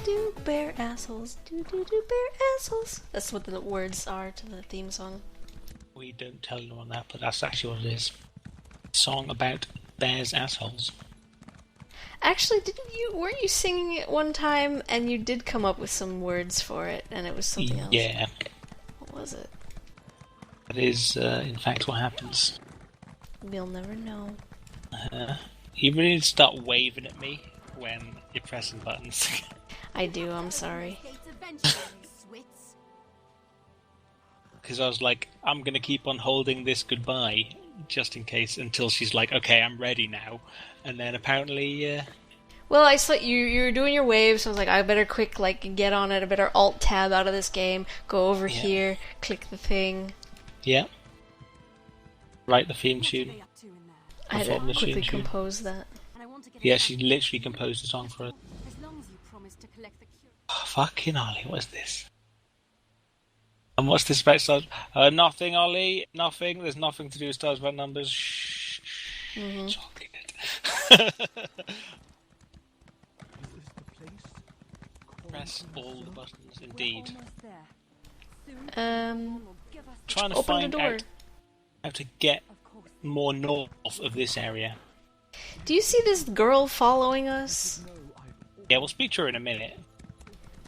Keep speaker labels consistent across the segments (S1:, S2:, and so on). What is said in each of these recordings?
S1: do, bear assholes. Do, bear assholes. That's what the words are to the theme song.
S2: We don't tell anyone that, but that's actually what it is. Song about bears' assholes.
S1: Actually, weren't you singing it one time and you did come up with some words for it and it was something else?
S2: Yeah.
S1: What was it?
S2: That is, in fact, what happens.
S1: We'll never know.
S2: You really need to start waving at me when you're pressing buttons.
S1: I do, I'm sorry.
S2: Because I was like, I'm going to keep on holding this goodbye, just in case, until she's like, okay, I'm ready now. And then apparently...
S1: Well, I saw you were doing your waves, so I was like, I better quick, get on it, I better alt-tab out of this game, go over here, click the thing.
S2: Yeah. Write the theme tune.
S1: I had to quickly compose that.
S2: Yeah, she literally composed a song for us. Oh, fucking Ollie, what is this? And what's this about stars? Nothing, Ollie. Nothing. There's nothing to do with stars about numbers. Shh.
S1: Mm-hmm.
S2: It's all good. Press all the buttons, indeed. Trying to find out how to get more north of this area.
S1: Do you see this girl following us?
S2: Yeah, we'll speak to her in a minute.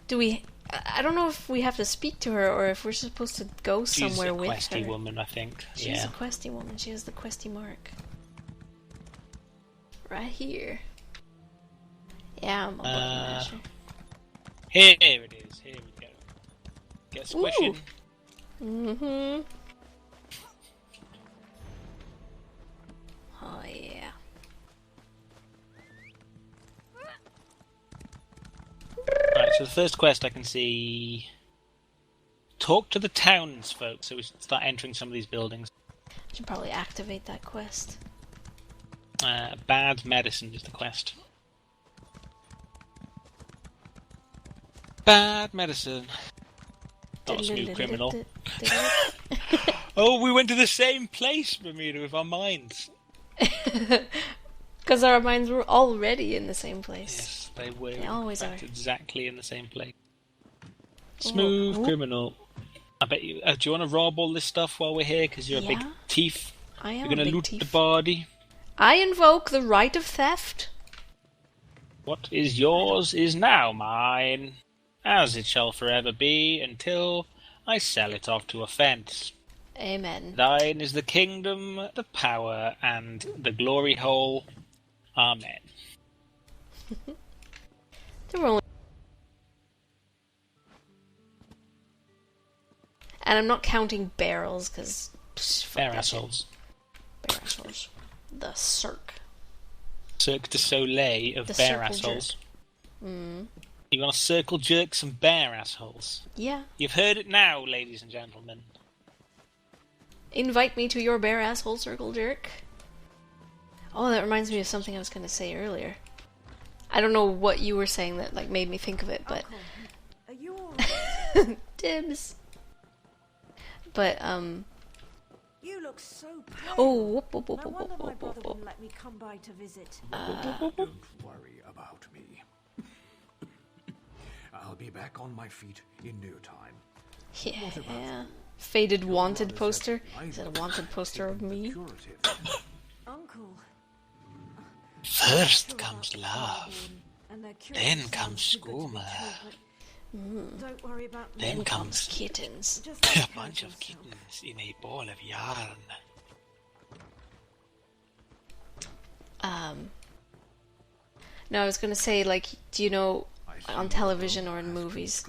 S1: Do we... I don't know if we have to speak to her or if we're supposed to go somewhere with her.
S2: She's a questy woman, I think.
S1: She's a questy woman. She has the questy mark. Right here. Yeah, I'm a button masher.
S2: Here it is. Here we go. Get squishing.
S1: Mm-hmm. Oh, yeah.
S2: Right, so the first quest I can see... Talk to the townsfolk, so we should start entering some of these buildings.
S1: Should probably activate that quest.
S2: Bad medicine is the quest. Bad medicine. Not a smooth criminal. Oh, we went to the same place, Bermuda, with our minds.
S1: Because our minds were already in the same place.
S2: Yes, they were.
S1: They always are.
S2: Exactly in the same place. Smooth criminal. I bet you... do you want to rob all this stuff while we're here? Because you're a big thief.
S1: I am
S2: You're going to loot
S1: thief.
S2: the body.
S1: I invoke the right of theft.
S2: What is yours is now mine, as it shall forever be until I sell it off to a fence.
S1: Amen.
S2: Thine is the kingdom, the power, and the glory hole. Amen.
S1: There were only... And I'm not counting barrels, because...
S2: Bear assholes.
S1: Bear assholes. The Cirque.
S2: Cirque du Soleil of
S1: The
S2: bear
S1: circle
S2: assholes.
S1: Mm.
S2: You want to circle jerk some bear assholes?
S1: Yeah.
S2: You've heard it now, ladies and gentlemen.
S1: Invite me to your bear asshole circle jerk. Oh, that reminds me of something I was going to say earlier. I don't know what you were saying that made me think of it, but...
S3: Are you alright?
S1: Dibs. But,
S3: You look so pale.
S1: Oh, whoop, whoop,
S3: No
S1: whoop, whoop,
S3: wonder my
S1: whoop,
S3: brother
S1: whoop, whoop.
S3: wouldn't let me come by to visit.
S4: Don't worry about me. I'll be back on my feet in no time.
S1: Yeah. Faded wanted poster. Is that a wanted poster of me?
S3: Uncle.
S2: First comes love,
S3: And they're
S2: then
S3: curious
S2: comes
S3: sounds too good to be
S2: skooma,
S3: true, but Don't worry about me.
S2: then comes
S1: Kittens.
S3: Just
S2: a
S3: like
S2: bunch of
S3: yourself.
S2: kittens in a ball of yarn.
S1: No, I was gonna say, do you know, on television or in movies,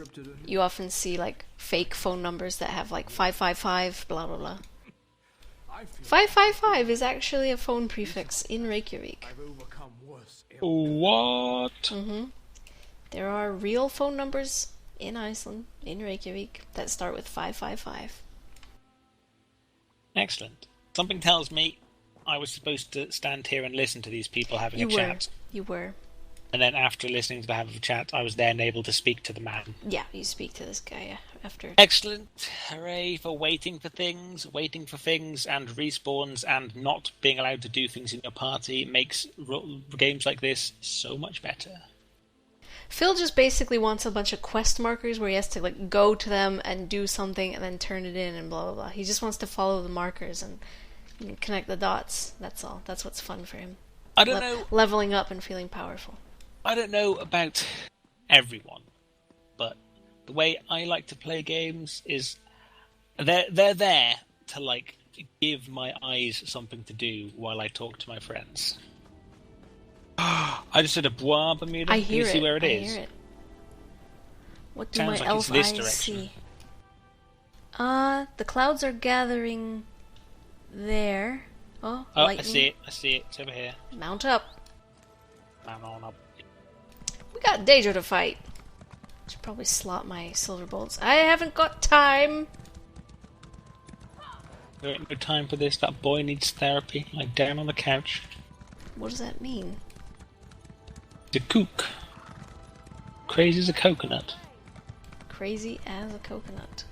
S1: you often see, fake phone numbers that have, 555, blah, blah, blah. 555 is actually a phone prefix in Reykjavik.
S2: What?
S1: Mm-hmm. There are real phone numbers in Iceland, in Reykjavik, that start with 555.
S2: Excellent. Something tells me I was supposed to stand here and listen to these people having a chat.
S1: You were.
S2: And then after listening to them have a chat, I was then able to speak to the man.
S1: Yeah, you speak to this guy after.
S2: Excellent. Hooray for waiting for things, and respawns, and not being allowed to do things in your party makes games like this so much better.
S1: Phil just basically wants a bunch of quest markers where he has to like go to them and do something and then turn it in and blah blah blah. He just wants to follow the markers and connect the dots. That's all. That's what's fun for him.
S2: I don't know.
S1: Leveling up and feeling powerful.
S2: I don't know about everyone, but the way I like to play games is they're there to like give my eyes something to do while I talk to my friends. I just did a bois, Bermuda.
S1: I hear
S2: Can you see
S1: it.
S2: where it
S1: I
S2: is?
S1: hear it. What do
S2: Sounds
S1: my
S2: like
S1: elf
S2: it's this
S1: eyes
S2: direction.
S1: see? The clouds are gathering there. Oh,
S2: Oh,
S1: lightning.
S2: I see it. I see it. It's over here.
S1: Mount up.
S2: Man on up.
S1: We got Deja to fight. Should probably slot my silver bolts. I haven't got time.
S2: There ain't no time for this. That boy needs therapy. Like down on the couch.
S1: What does that mean?
S2: The kook. Crazy as a coconut.
S1: Crazy as a coconut.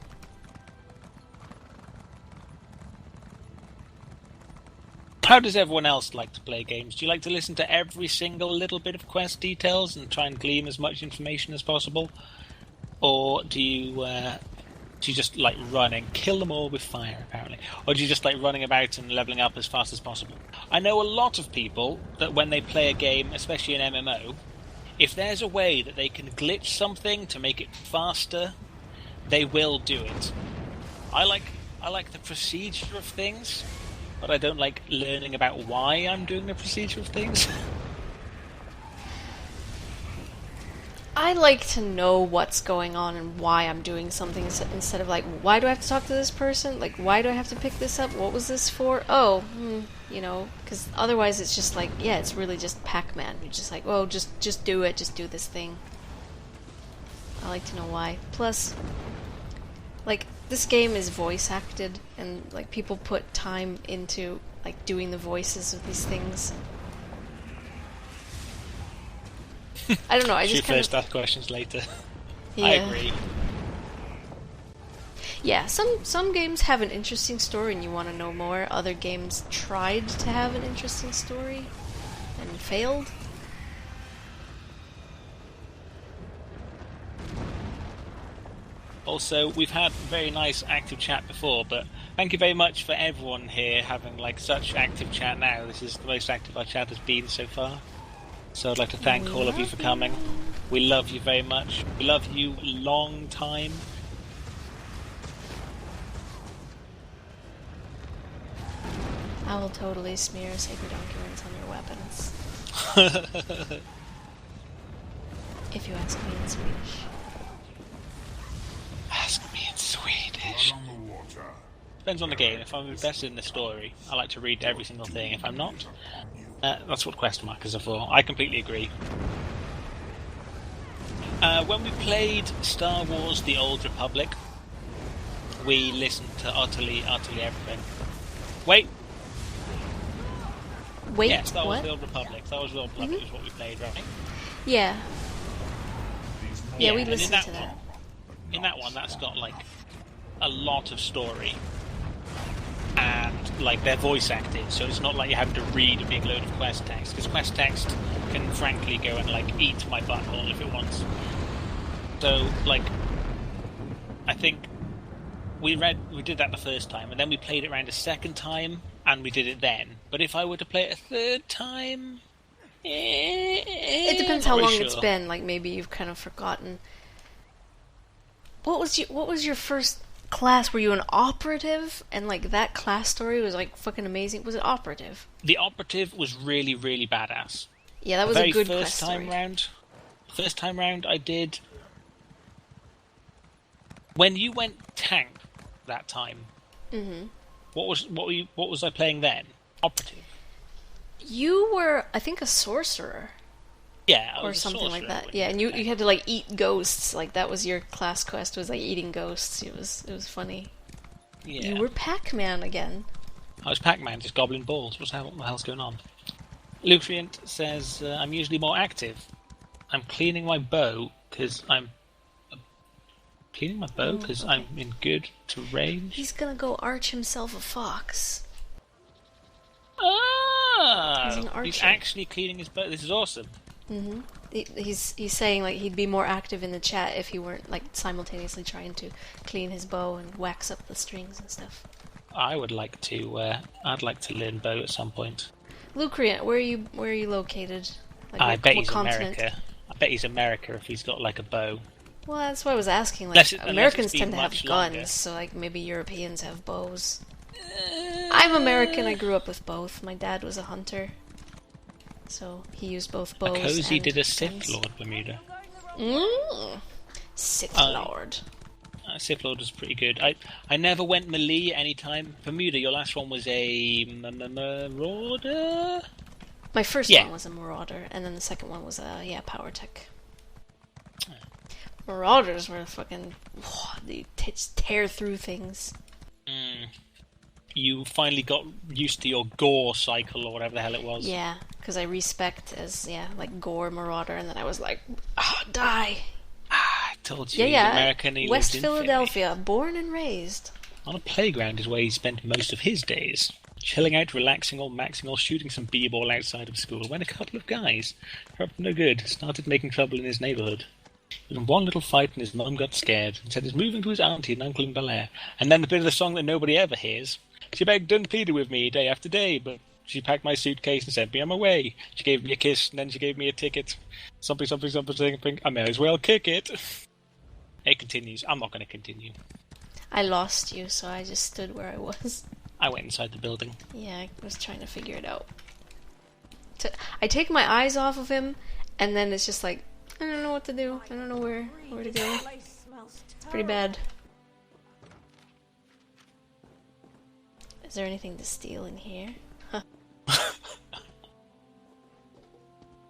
S2: How does everyone else like to play games? Do you like to listen to every single little bit of quest details and try and glean as much information as possible? Or do you just like run and kill them all with fire, apparently? Or do you just like running about and leveling up as fast as possible? I know a lot of people that when they play a game, especially an MMO, if there's a way that they can glitch something to make it faster, they will do it. I like the procedure of things, but I don't like learning about why I'm doing the procedure of things.
S1: I like to know what's going on and why I'm doing something instead of like, why do I have to talk to this person? Like, why do I have to pick this up? What was this for? Oh, because otherwise it's just like, yeah, it's really just Pac-Man. You're just like, oh, just do it, just do this thing. I like to know why. Plus, like, this game is voice acted, and like people put time into like doing the voices of these things. I don't know. I just
S2: Shoot
S1: kind
S2: first, ask questions later.
S1: Yeah.
S2: I agree.
S1: Yeah, some games have an interesting story and you want to know more. Other games tried to have an interesting story and failed.
S2: Also, we've had very nice active chat before, but thank you very much for everyone here having like such active chat now. This is the most active our chat has been so far. So I'd like to thank all of you for coming. We love you very much. We love you long time.
S1: I will totally smear sacred documents on your weapons. If you ask me in Swedish.
S2: Ask me in Swedish. Depends on the game. If I'm invested in the story, I like to read every single thing. If I'm not, that's what quest markers are for. I completely agree. When we played Star Wars The Old Republic, we listened to utterly everything. Wait! Yeah, Star Wars
S1: what?
S2: The Old Republic. Star Wars The Old Republic is what we played, right?
S1: Yeah. Yeah, we
S2: and
S1: listened to that.
S2: In that one, that's got like a lot of story. And like they're voice acted, so it's not like you're having to read a big load of quest text, because quest text can frankly go and like eat my butthole if it wants. So like I think we did that the first time, and then we played it around a second time, and we did it then. But if I were to play it a third time,
S1: It depends how long it's been. Like maybe you've kind of forgotten. What was your first class? Were you an operative? And like that class story was like fucking amazing. Was it operative?
S2: The operative was really, really badass.
S1: Yeah, that was a good
S2: first
S1: quest
S2: time
S1: story.
S2: First time round, I did. When you went tank that time, what was I playing then? Operative.
S1: You were, I think, a sorcerer.
S2: Yeah, I
S1: Or
S2: was a
S1: something like
S2: sorcerer
S1: that.
S2: when
S1: Yeah, and you
S2: went
S1: had to like eat ghosts. Like that was your class quest, was like eating ghosts. It was funny.
S2: tank. Yeah.
S1: You were Pac-Man again.
S2: I was Pac-Man, just gobbling balls. What the hell's going on? Lucriant says, I'm usually more active. I'm cleaning my bow because I'm I'm in good range.
S1: He's gonna go arch himself a fox.
S2: Ah!
S1: He's an
S2: He's
S1: archer.
S2: actually cleaning his bow. This is awesome.
S1: he's saying like he'd be more active in the chat if he weren't like simultaneously trying to clean his bow and wax up the strings and stuff.
S2: I would like to. I'd like to learn bow at some point.
S1: Lucrian, where are you located? Like,
S2: I bet
S1: what
S2: he's
S1: continent?
S2: America. I bet he's America if he's got like a bow.
S1: Well, that's what I was asking. Like,
S2: Unless it's
S1: Americans
S2: been
S1: tend to have
S2: much
S1: guns,
S2: longer.
S1: so like maybe Europeans have bows. I'm American. I grew up with both. My dad was a hunter, so he used both bows.
S2: Cozy
S1: and
S2: did a Sith
S1: guns.
S2: Lord Bermuda.
S1: Sith
S2: Oh.
S1: Lord.
S2: Sith Lord was pretty good. I never went melee at any time. Bermuda, your last one was a Marauder?
S1: My first
S2: Yeah.
S1: one was a Marauder, and then the second one was a Power Tech. Marauders were fucking... they tear through things.
S2: You finally got used to your gore cycle or whatever the hell it was.
S1: Yeah, because I respect as, like Gore Marauder, and then I was like, die!
S2: I told you, he's
S1: Yeah,
S2: American. He
S1: West
S2: lived in Philly.
S1: Philadelphia, born and raised.
S2: On a playground is where he spent most of his days. Chilling out, relaxing, or maxing, or shooting some b-ball outside of school, when a couple of guys, who were up to no good, started making trouble in his neighbourhood. There was one little fight and his mum got scared and said he's moving to his auntie and uncle in Bel Air. And then the bit of the song that nobody ever hears. She begged and pleaded with me day after day, but she packed my suitcase and sent me on my way. She gave me a kiss and then she gave me a ticket. Something, something, something, I may as well kick it. It continues. I'm not going to continue.
S1: I lost you, so I just stood where I was.
S2: I went inside the building.
S1: Yeah, I was trying to figure it out. I take my eyes off of him, and then it's just like, I don't know what to do. I don't know where to go.
S3: Place smells
S1: Pretty bad. Is there anything to steal in here?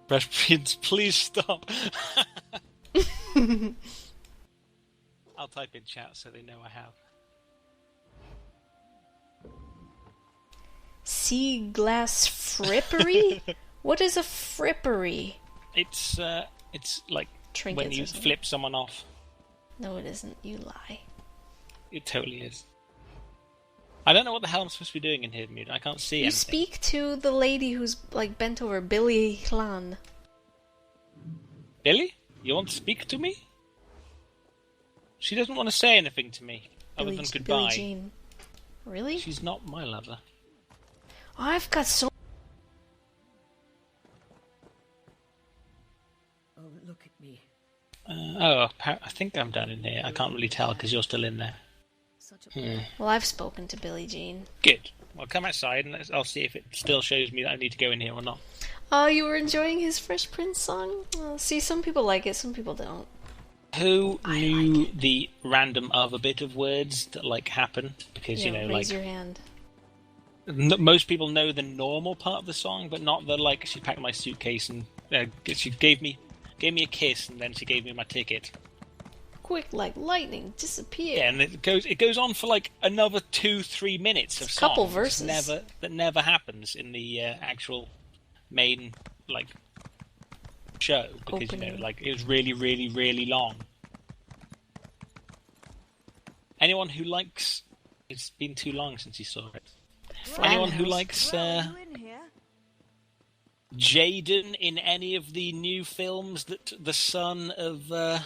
S2: Fresh Prince, please stop. I'll type in chat so they know I have.
S1: Sea glass frippery? What is a frippery?
S2: It's like
S1: Trinkets
S2: when you
S1: or something.
S2: flip someone off.
S1: No, it isn't. You lie.
S2: It totally is. I don't know what the hell I'm supposed to be doing in here, Bermuda. I can't see
S1: You
S2: anything.
S1: speak to the lady who's like bent over, Billy Hlan.
S2: Billy? You want to speak to me? She doesn't want to say anything to me other than
S1: Billie
S2: goodbye.
S1: Jean. Really?
S2: She's not my lover.
S1: Oh, I've got so.
S3: Oh, look at me.
S2: I think I'm done in here. I can't really tell because you're still in there.
S3: Such a
S1: Well, I've spoken to Billie Jean.
S2: Good. Well, come outside and I'll see if it still shows me that I need to go in here or not.
S1: Oh, you were enjoying his Fresh Prince song? Oh, see, some people like it, some people don't.
S2: Who knew the random other bit of words that like happen? Because
S1: Yeah, raise your hand.
S2: most people know the normal part of the song, but not the like. She packed my suitcase and she gave me a kiss, and then she gave me my ticket.
S1: Quick, like lightning, disappear.
S2: Yeah, and it goes on for like another 2-3 minutes of
S1: It's a couple
S2: songs
S1: verses.
S2: that never happens in the actual main like show because
S1: Opening.
S2: like it was really really really long. Anyone who likes, it's been too long since you saw it. Anyone who likes
S3: Well, you in here?
S2: Jaden in any of the new films that the son of oh,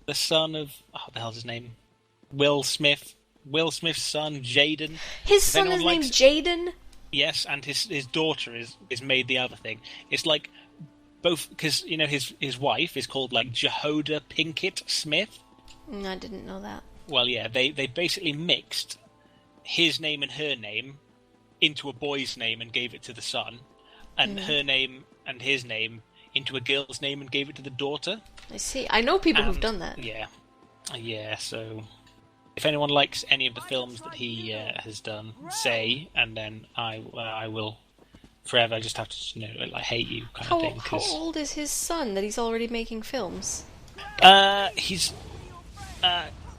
S2: what the hell's his name? Will Smith's son, Jaden.
S1: His
S2: If
S1: son
S2: anyone
S1: is named
S2: likes-
S1: Jaden?
S2: Yes, and his daughter is made the other thing. It's like both because his wife is called like Jehoda Pinkett Smith.
S1: I didn't know that.
S2: Well, yeah, they basically mixed his name and her name into a boy's name and gave it to the son, and her name and his name into a girl's name and gave it to the daughter.
S1: I see. I know people who've
S2: And-
S1: done that.
S2: Yeah. So, if anyone likes any of the films that he has done, say, and then I will forever just have to like hate you kind of thing.
S1: How
S2: 'Cause,
S1: old is his son that he's already making films?
S2: he's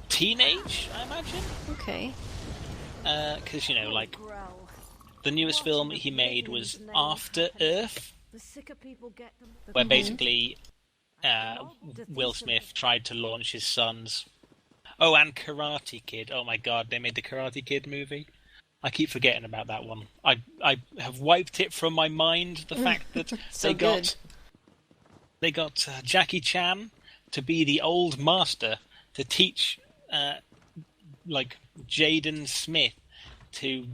S2: teenage, I imagine.
S1: Okay.
S2: Because like
S3: Growl.
S2: the newest film he made was After Earth,
S3: The sicker people get them, the
S2: where basically Will Smith tried to launch his son's. Oh, and Karate Kid. Oh my God, they made the Karate Kid movie. I keep forgetting about that one. I have wiped it from my mind. The fact that
S1: So
S2: they got
S1: good.
S2: They got Jackie Chan to be the old master to teach, like, Jaden Smith to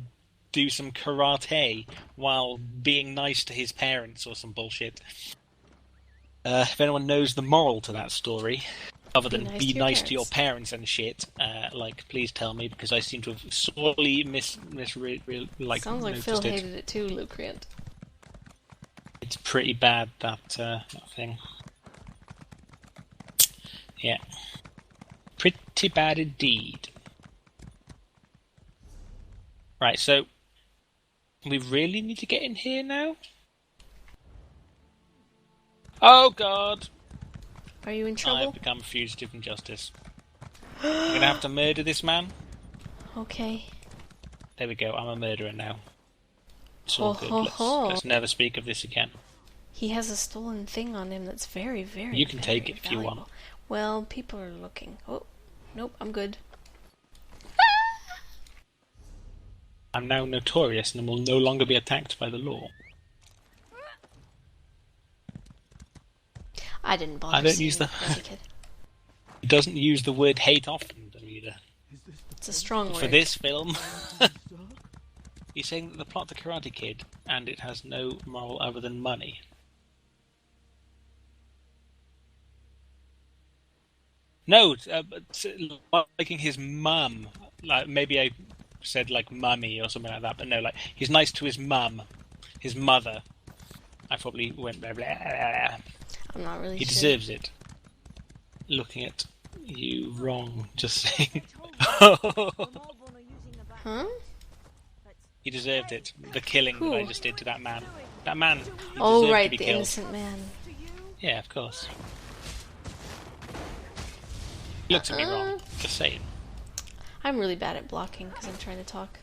S2: do some karate while being nice to his parents or some bullshit. If anyone knows the moral to that story, other than be nice to your parents and shit, please tell me, because I seem to have sorely
S1: Sounds like Phil hated it too, Lucreant.
S2: It's pretty bad, that thing. Yeah. Pretty bad indeed. Right, so we really need to get in here now? Oh god!
S1: Are you in trouble?
S2: I've become a fugitive from justice. I'm gonna have to murder this man.
S1: Okay.
S2: There we go, I'm a murderer now. It's all good. Let's never speak of this again.
S1: He has a stolen thing on him that's very, very
S2: You can
S1: very
S2: take it if
S1: valuable.
S2: you want.
S1: Well, people are looking. Oh, nope, I'm good.
S2: I'm now notorious and will no longer be attacked by the law.
S1: I didn't bother.
S2: I don't use the.
S1: As a kid.
S2: He doesn't use the word hate often, Bermuda.
S1: It's a strong word.
S2: For this film, he's saying that the plot The Karate Kid, and it has no moral other than money. No, liking his mum. Like maybe I said like mummy or something like that, but no, like he's nice to his mum, his mother. I probably went blah, blah, blah.
S1: I'm not really
S2: He
S1: sure.
S2: deserves it. Looking at you wrong, just saying.
S1: Huh?
S2: He deserved it. The killing that I just did to that man. That man. He
S1: Oh,
S2: deserved
S1: right,
S2: to be
S1: the
S2: killed.
S1: innocent man.
S2: Yeah, of course. He looked at me wrong. Just saying.
S1: I'm really bad at blocking because I'm trying to talk.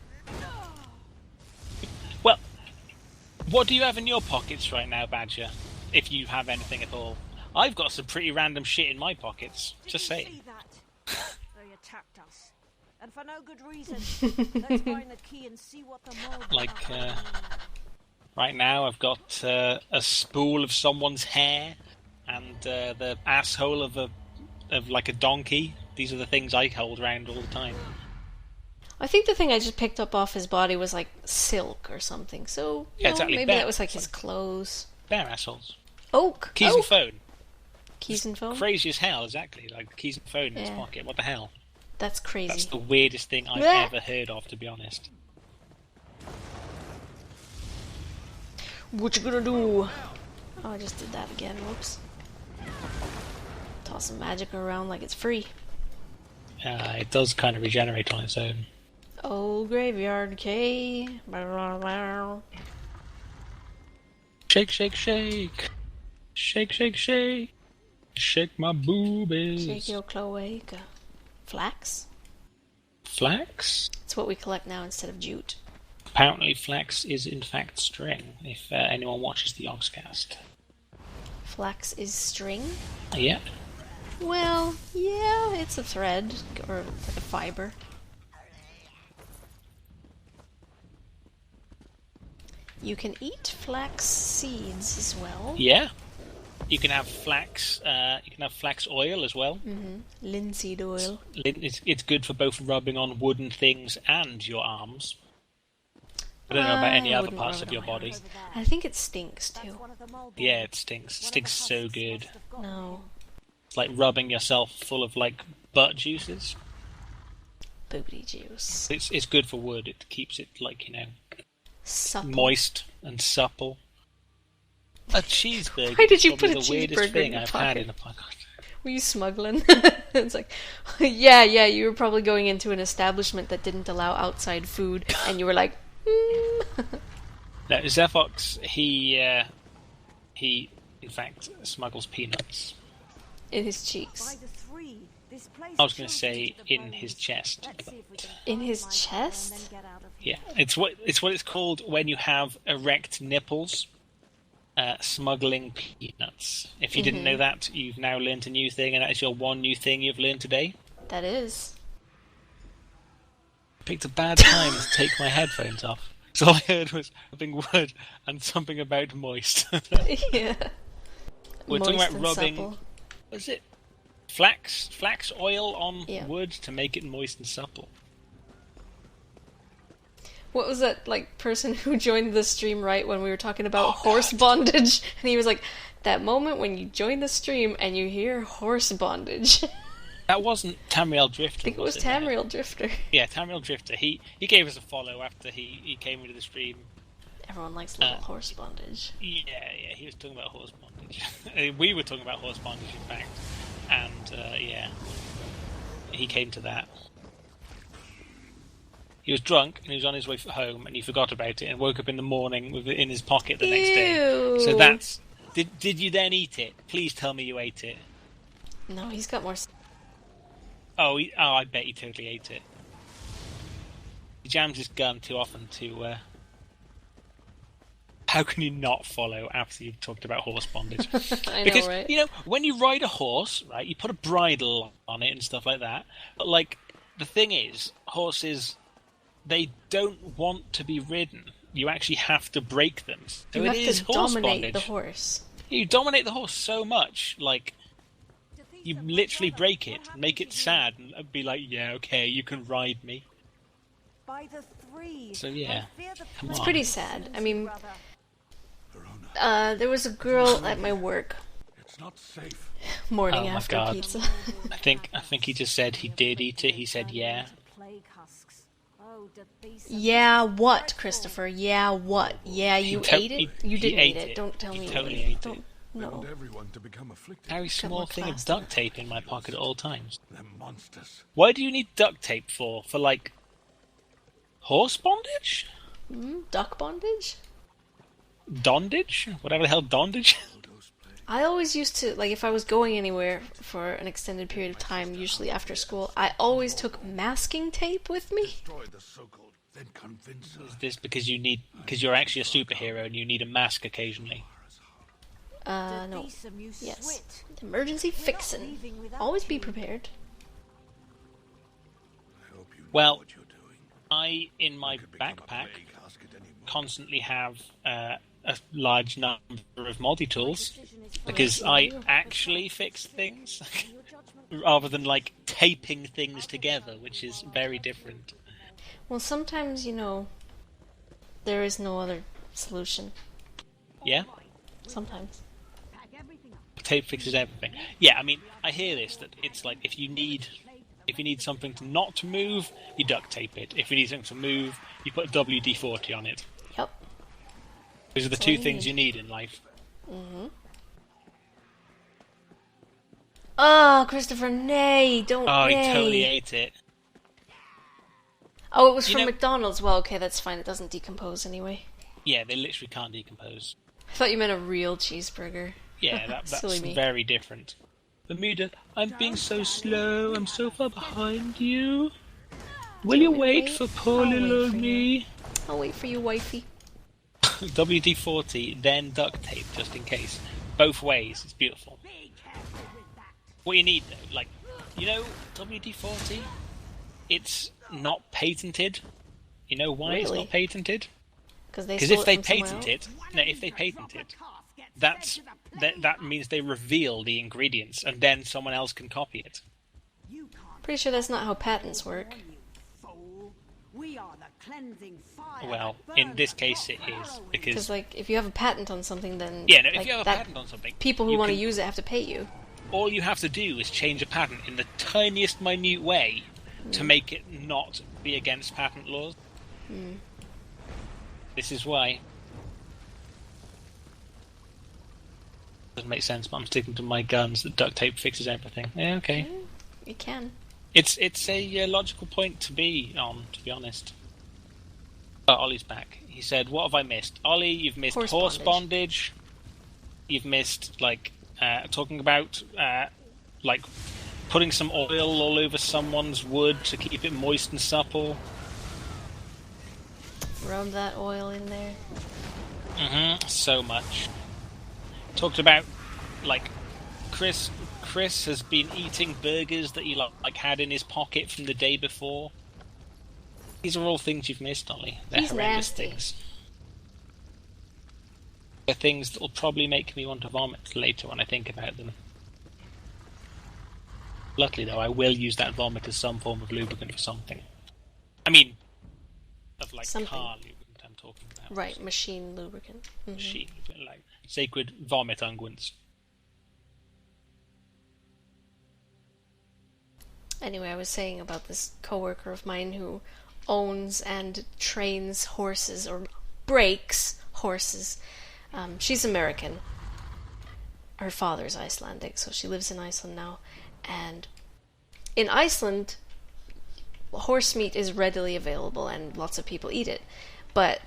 S2: Well, what do you have in your pockets right now, Badger? If you have anything at all. I've got some pretty random shit in my pockets. Just saying.
S3: See that? They attacked us. And for no good reason. Let's find the key and see what the mold
S2: Like, right now I've got a spool of someone's hair and the asshole of like a donkey. These are the things I hold around all the time.
S1: I think the thing I just picked up off his body was like silk or something. So,
S2: Yeah, exactly.
S1: maybe that was like his clothes.
S2: Bear assholes.
S1: Oak.
S2: Keys and phone.
S1: Keys and phone?
S2: Crazy as hell, exactly. Like keys and phone in his
S1: Yeah.
S2: pocket. What the hell?
S1: That's crazy.
S2: That's the weirdest thing I've
S1: Blech.
S2: ever heard of, to be honest.
S1: What you gonna do? Oh, I just did that again. Whoops. Toss some magic around like it's free.
S2: It does kind of regenerate on its own.
S1: Oh, graveyard K.
S2: Shake, shake, shake. Shake, shake, shake. Shake my boobies.
S1: Shake your cloaca. Flax?
S2: Flax?
S1: It's what we collect now instead of jute.
S2: Apparently flax is in fact string, if anyone watches the Oxcast.
S1: Flax is string?
S2: Yeah.
S1: Well, yeah, it's a thread, or like a fiber. You can eat flax seeds as well.
S2: Yeah. You can have flax. You can have flax oil as well.
S1: Linseed oil.
S2: It's good for both rubbing on wooden things and your arms. I don't know about any
S1: I
S2: other
S1: wouldn't
S2: parts
S1: rub
S2: of
S1: it
S2: your
S1: on my
S2: body.
S1: arms. I think it stinks too.
S3: one of the mold
S2: Yeah, it stinks. It stinks so good.
S1: No.
S2: It's like rubbing yourself full of like butt juices.
S1: Booty juice.
S2: It's good for wood. It keeps it like, you know,
S1: Supple.
S2: moist and supple. A cheeseburger.
S1: Why did you
S2: is probably
S1: put a
S2: the weirdest
S1: cheeseburger
S2: thing
S1: in your
S2: I've
S1: pocket?
S2: had in a pocket.
S1: Were you smuggling? It's like, yeah, you were probably going into an establishment that didn't allow outside food, and you were like,
S2: No, Zefox, he in fact smuggles peanuts.
S1: in his cheeks.
S3: By the three, this place
S2: I was going to
S3: chills
S2: say
S3: into the
S2: in
S3: bones.
S2: his chest.
S3: Let's see if we can
S1: In
S3: find
S1: his
S3: my
S1: chest?
S3: and then get out of here.
S2: Yeah, it's what it's called when you have erect nipples. Smuggling peanuts. If you didn't know that, you've now learnt a new thing, and that is your one new thing you've learned today.
S1: That is.
S2: I picked a bad time to take my headphones off. So all I heard was something wood and something about moist.
S1: Yeah.
S2: We're talking
S1: Moist
S2: about
S1: and
S2: rubbing.
S1: supple.
S2: Was it flax oil on
S1: Yeah.
S2: wood to make it moist and supple?
S1: What was that, like, person who joined the stream right when we were talking about horse
S2: God.
S1: bondage? And he was like, that moment when you join the stream and you hear horse bondage.
S2: That wasn't Tamriel Drifter.
S1: I think it was
S2: Yeah?
S1: Tamriel Drifter.
S2: Yeah, Tamriel Drifter. He gave us a follow after he came into the stream.
S1: Everyone likes little horse bondage.
S2: Yeah, he was talking about horse bondage. We were talking about horse bondage, in fact. And, yeah, he came to that. He was drunk, and he was on his way home, and he forgot about it, and woke up in the morning with it in his pocket the next day. So that's... Did you then eat it? Please tell me you ate it.
S1: No, he's got more...
S2: Oh, I bet he totally ate it. He jams his gun too often to... How can you not follow after you've talked about horse bondage?
S1: I know,
S2: Because,
S1: right?
S2: you know, when you ride a horse, right, you put a bridle on it and stuff like that. But, like, the thing is, horses, they don't want to be ridden. You actually have to break them. So
S1: You
S2: it
S1: have
S2: is
S1: to
S2: horse
S1: dominate
S2: bondage.
S1: the horse.
S2: You dominate the horse so much, like, you literally break it, make it sad, and be like, yeah, okay, you can ride me.
S3: By the three.
S2: So, yeah. Come
S1: It's
S2: on.
S1: pretty sad. I mean,
S4: Verona,
S1: there was a girl at my work
S4: it's not safe.
S1: morning
S2: Oh my
S1: after
S2: God.
S1: pizza.
S2: I think he just said he did eat it. He said, yeah.
S3: Plague husks. Oh, did these
S1: Yeah, what, Christopher? Yeah, what? Yeah, you ate it? You didn't
S2: ate
S1: eat it. Don't tell
S2: He
S1: me.
S2: totally
S1: you
S2: ate
S1: don't,
S2: it.
S4: They
S1: No.
S4: want everyone to become afflicted.
S2: Carry small
S1: more
S2: thing of
S1: plaster.
S2: duct tape in my pocket at all times.
S4: They're monsters.
S2: Why do you need duct tape for? For, like, horse bondage?
S1: Duck bondage?
S2: Dondage? Whatever the hell dondage?
S1: I always used to, like, if I was going anywhere for an extended period of time, usually after school, I always took masking tape with me.
S4: Destroy the so-called, then convince her.
S2: Is this because you're actually a superhero and you need a mask occasionally?
S1: No.
S3: Decem, you
S1: Yes.
S3: swit.
S1: Emergency fixin'. Always be prepared.
S4: I hope you know
S2: Well,
S4: what you're doing.
S2: I, in my
S4: Could become a
S2: backpack,
S4: plague casket anymore.
S2: constantly have a large number of multi-tools because I actually fix things rather than, like, taping things together, which is very different.
S1: Well, sometimes, there is no other solution.
S2: Yeah?
S1: Sometimes.
S2: Tape fixes everything. Yeah, I mean, I hear this, that it's like if you need something to not to move, you duct tape it. If you need something to move, you put WD-40 on it.
S1: Yep.
S2: Those are the
S1: That's all
S2: two
S1: you
S2: things
S1: need.
S2: you need in life.
S1: Oh, Christopher, nay, don't
S2: Oh,
S1: nay.
S2: he totally ate it.
S1: Oh, it was
S2: You
S1: from
S2: know-
S1: McDonald's. Well, okay, that's fine. It doesn't decompose anyway.
S2: Yeah, they literally can't decompose.
S1: I thought you meant a real cheeseburger.
S2: Yeah, that's
S1: Silly me.
S2: very different. Bermuda, I'm being so slow. I'm so far behind you. Will you wait for poor
S1: I'll wait
S2: little
S1: for
S2: me?
S1: I'll wait for you, wifey.
S2: WD-40, then duct tape, just in case. Both ways, it's beautiful. What you need, though, like, WD-40, it's not patented. You know why it's
S1: Really?
S2: not patented?
S1: Because
S2: Because if they patent it, that means they reveal the ingredients, and then someone else can copy it.
S1: Pretty sure that's not how patents work.
S3: We are the cleansing fire.
S2: Well,
S3: that
S2: in
S3: burns
S2: this
S3: the
S2: case it
S3: hot
S2: is,
S3: marrow in
S1: Because,
S2: because...
S1: like, if you have a patent on something, then
S2: Yeah, no, if
S1: like,
S2: you have a
S1: that,
S2: patent on something...
S1: people who
S2: you
S1: want to
S2: can-
S1: use it have to pay you.
S2: all you have to do is change a patent in the tiniest minute way to make it not be against patent laws. This is why. Doesn't make sense, but I'm sticking to my guns that duct tape fixes everything. Yeah, okay.
S1: You can.
S2: It's a logical point to be on, to be honest. Oh, Ollie's back. He said, what have I missed? Ollie, you've missed
S1: Horse
S2: horse
S1: bondage.
S2: bondage. You've missed, like, talking about, like, putting some oil all over someone's wood to keep it moist and supple.
S1: Rub that oil in there.
S2: So much. Talked about, like, Chris has been eating burgers that he, like had in his pocket from the day before. These are all things you've missed, Ollie. They're
S1: He's
S2: horrendous
S1: nasty.
S2: things. They're things that will probably make me want to vomit later when I think about them. Luckily, though, I will use that vomit as some form of lubricant for something. I mean, of like
S1: Something.
S2: car lubricant I'm talking about.
S1: Right, machine lubricant. Mhm.
S2: Machine, like sacred vomit unguents.
S1: Anyway, I was saying about this coworker of mine who owns and trains horses, or breaks horses. She's American. Her father's Icelandic, so she lives in Iceland now. And in Iceland, horse meat is readily available and lots of people eat it. But,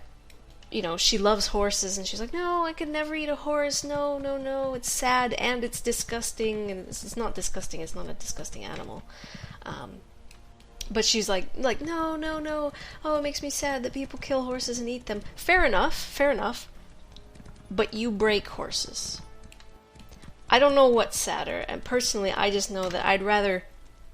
S1: you know, she loves horses and she's like, no, I could never eat a horse. No, no, no. It's sad and it's disgusting. And it's not disgusting. It's not a disgusting animal. But she's like, no, no, no. Oh, it makes me sad that people kill horses and eat them. Fair enough, fair enough. But you break horses. I don't know what's sadder, and personally, I just know that I'd rather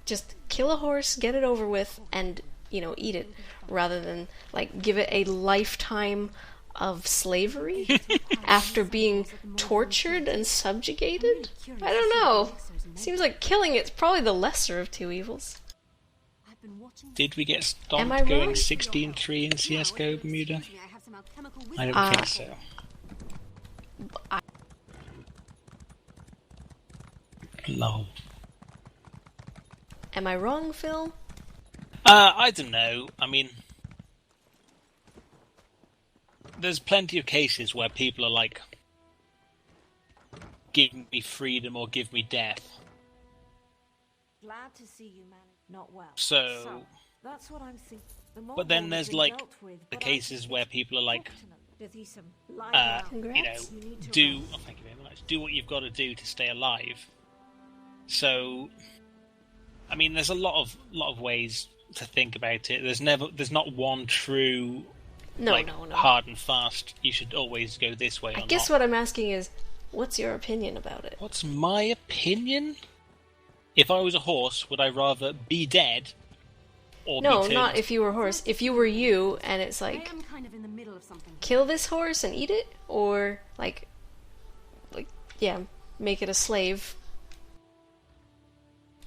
S1: just kill a horse, get it over with, and, you know, eat it, rather than, like, give it a lifetime of slavery after being tortured and subjugated? I don't know. Seems like killing it's probably the lesser of two evils.
S2: Did we get
S1: Am I
S2: stomped going
S1: wrong?
S2: 16-3 in CSGO, Bermuda? I don't think so. No.
S1: Am I wrong, Phil?
S2: I don't know. I mean, there's plenty of cases where people are like, give me freedom or give me death.
S3: Glad to see you, man. Not well.
S2: So
S3: that's what I'm thinking.
S2: but then there's like the cases where people are like, you know, do thank you very much. Do what you've got to do to stay alive. So, I mean, there's a lot of ways to think about it. There's not one true,
S1: No.
S2: hard and fast. You should always go this way.
S1: I guess what I'm asking is, what's your opinion about it?
S2: What's my opinion? If I was a horse, would I rather be dead or
S1: No,
S2: be turned?
S1: not if you were a horse. If you were you, and it's like, kill this horse and eat it, or like, yeah, make it a slave.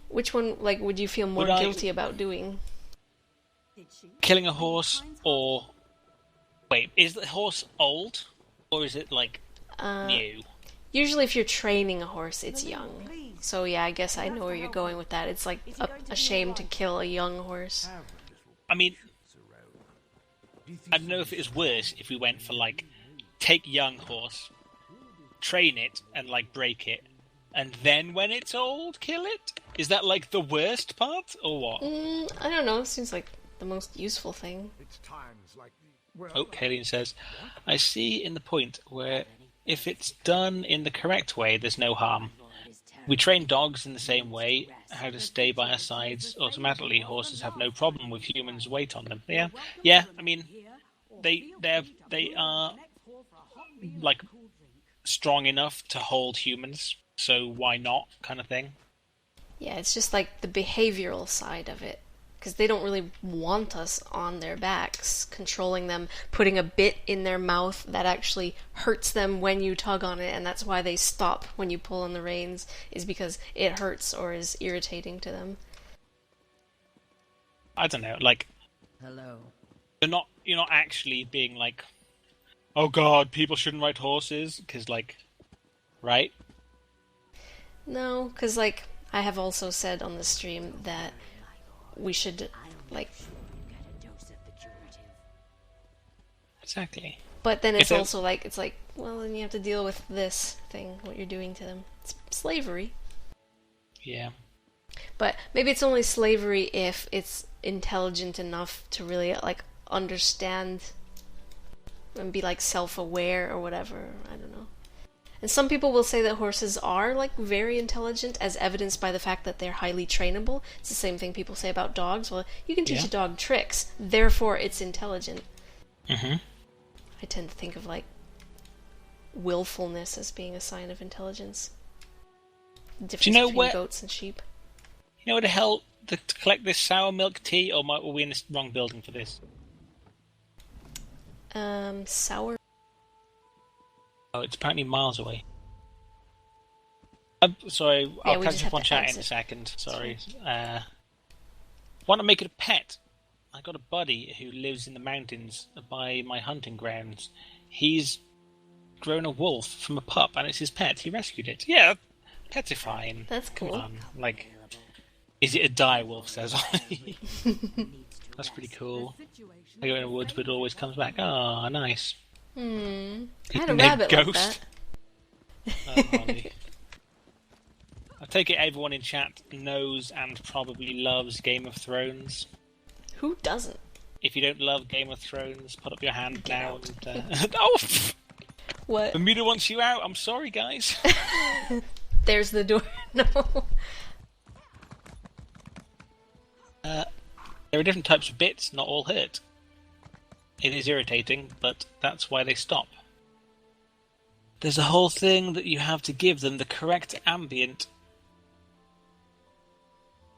S1: Which one, like, would you feel more guilty about doing?
S2: Killing a horse, or wait, is the horse old, or is it like new?
S1: Usually, if you're training a horse, it's young. So yeah, I guess I know where you're going with that. It's like a shame to kill a young horse.
S2: I mean, I don't know if it is worse if we went for like, take young horse, train it, and like break it, and then when it's old, kill it? Is that like the worst part, or what?
S1: I don't know. Seems like the most useful thing.
S2: Oh, Kalian says, I see in the point where if it's done in the correct way, there's no harm. We train dogs in the same way, how to stay by our sides. Automatically, horses have no problem with humans' weight on them. Yeah. I mean, they are like strong enough to hold humans, so why not, kind of thing.
S1: Yeah, it's just like the behavioral side of it. Because they don't really want us on their backs, controlling them, putting a bit in their mouth that actually hurts them when you tug on it, and that's why they stop when you pull on the reins, is because it hurts or is irritating to them.
S2: I don't know, like,
S5: Hello.
S2: you're not actually being like, oh god, people shouldn't ride horses, because like, right?
S1: No, because like, I have also said on the stream that we should, like...
S2: Exactly.
S1: But then it's also like, it's like, well, then you have to deal with this thing, what you're doing to them. It's slavery.
S2: Yeah.
S1: But maybe it's only slavery if it's intelligent enough to really, like, understand and be, like, self-aware or whatever. I don't know. And some people will say that horses are, like, very intelligent, as evidenced by the fact that they're highly trainable. It's the same thing people say about dogs. Well, you can teach a dog tricks, therefore it's intelligent.
S2: Mm-hmm.
S1: I tend to think of, like, willfulness as being a sign of intelligence. The difference between goats and sheep.
S2: You know where the hell to collect this sour milk tea, or were we in the wrong building for this?
S1: Sour.
S2: Oh, it's apparently miles away. I'm sorry, I'll
S1: we
S2: catch
S1: just
S2: up
S1: have
S2: on
S1: to
S2: chat in
S1: exit.
S2: a second. Sorry. Want to make it a pet? I got a buddy who lives in the mountains by my hunting grounds. He's grown a wolf from a pup, and it's his pet. He rescued it. Yeah, pets are fine.
S1: That's
S2: Come
S1: cool.
S2: on, like, is it a dire wolf? Says Ollie. That's pretty cool. I go in the woods, but it always comes back. Oh, nice.
S1: I had a
S2: Named
S1: rabbit like
S2: Ghost.
S1: that.
S2: Oh, Ollie. I take it everyone in chat knows and probably loves Game of Thrones.
S1: Who doesn't?
S2: If you don't love Game of Thrones, put up your hand now. And, oh,
S1: What?
S2: Bermuda wants you out. I'm sorry, guys.
S1: There's the door. No.
S2: There are different types of bits, not all hurt. It is irritating, but that's why they stop. There's a whole thing that you have to give them the correct ambient.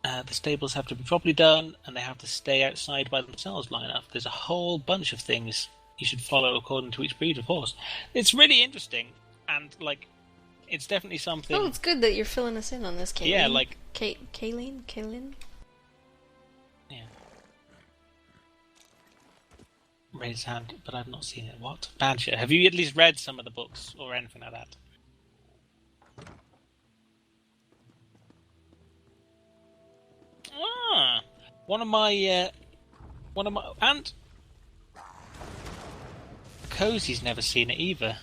S2: The stables have to be properly done, and they have to stay outside by themselves long enough. There's a whole bunch of things you should follow according to each breed of horse. It's really interesting, and, like, it's definitely something...
S1: Oh, it's good that you're filling us in on this, Kayleen.
S2: Yeah, like...
S1: Kayleen?
S2: Yeah. Raised hand, but I've not seen it. What? Badger. Have you at least read some of the books, or anything like that? Ah! One of my... And... Cozy's never seen it either.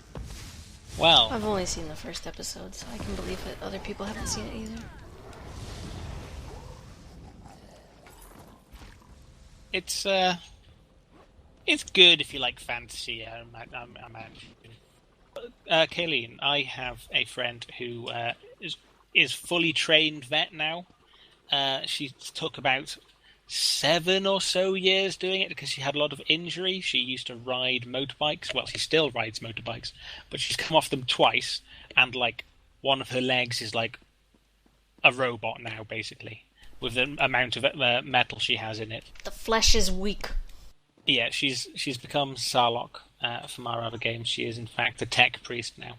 S2: Well...
S1: I've only seen the first episode, so I can believe that other people haven't seen it either.
S2: It's good if you like fantasy. I imagine. Kayleen, I have a friend who is fully trained vet now. She took about 7 or so years doing it because she had a lot of injury. She used to ride motorbikes. Well, she still rides motorbikes, but she's come off them twice, and like one of her legs is like a robot now, basically, with the amount of metal she has in it.
S1: The flesh is weak.
S2: Yeah, she's become Sarlocke from our other games. She is, in fact, a tech priest now.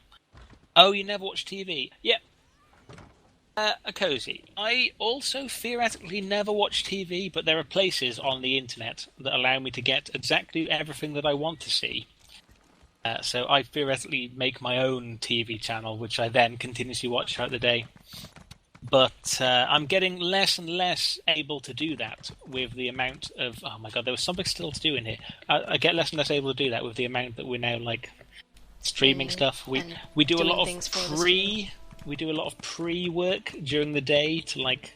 S2: Oh, you never watch TV? Yeah. Cozy. I also theoretically never watch TV, but there are places on the internet that allow me to get exactly everything that I want to see. So I theoretically make my own TV channel, which I then continuously watch throughout the day. But I'm getting less and less able to do that with the amount of... Oh my god, there was something still to do in here. I get less and less able to do that with the amount that we're now, like, streaming stuff. We do a lot of pre-work during the day to, like,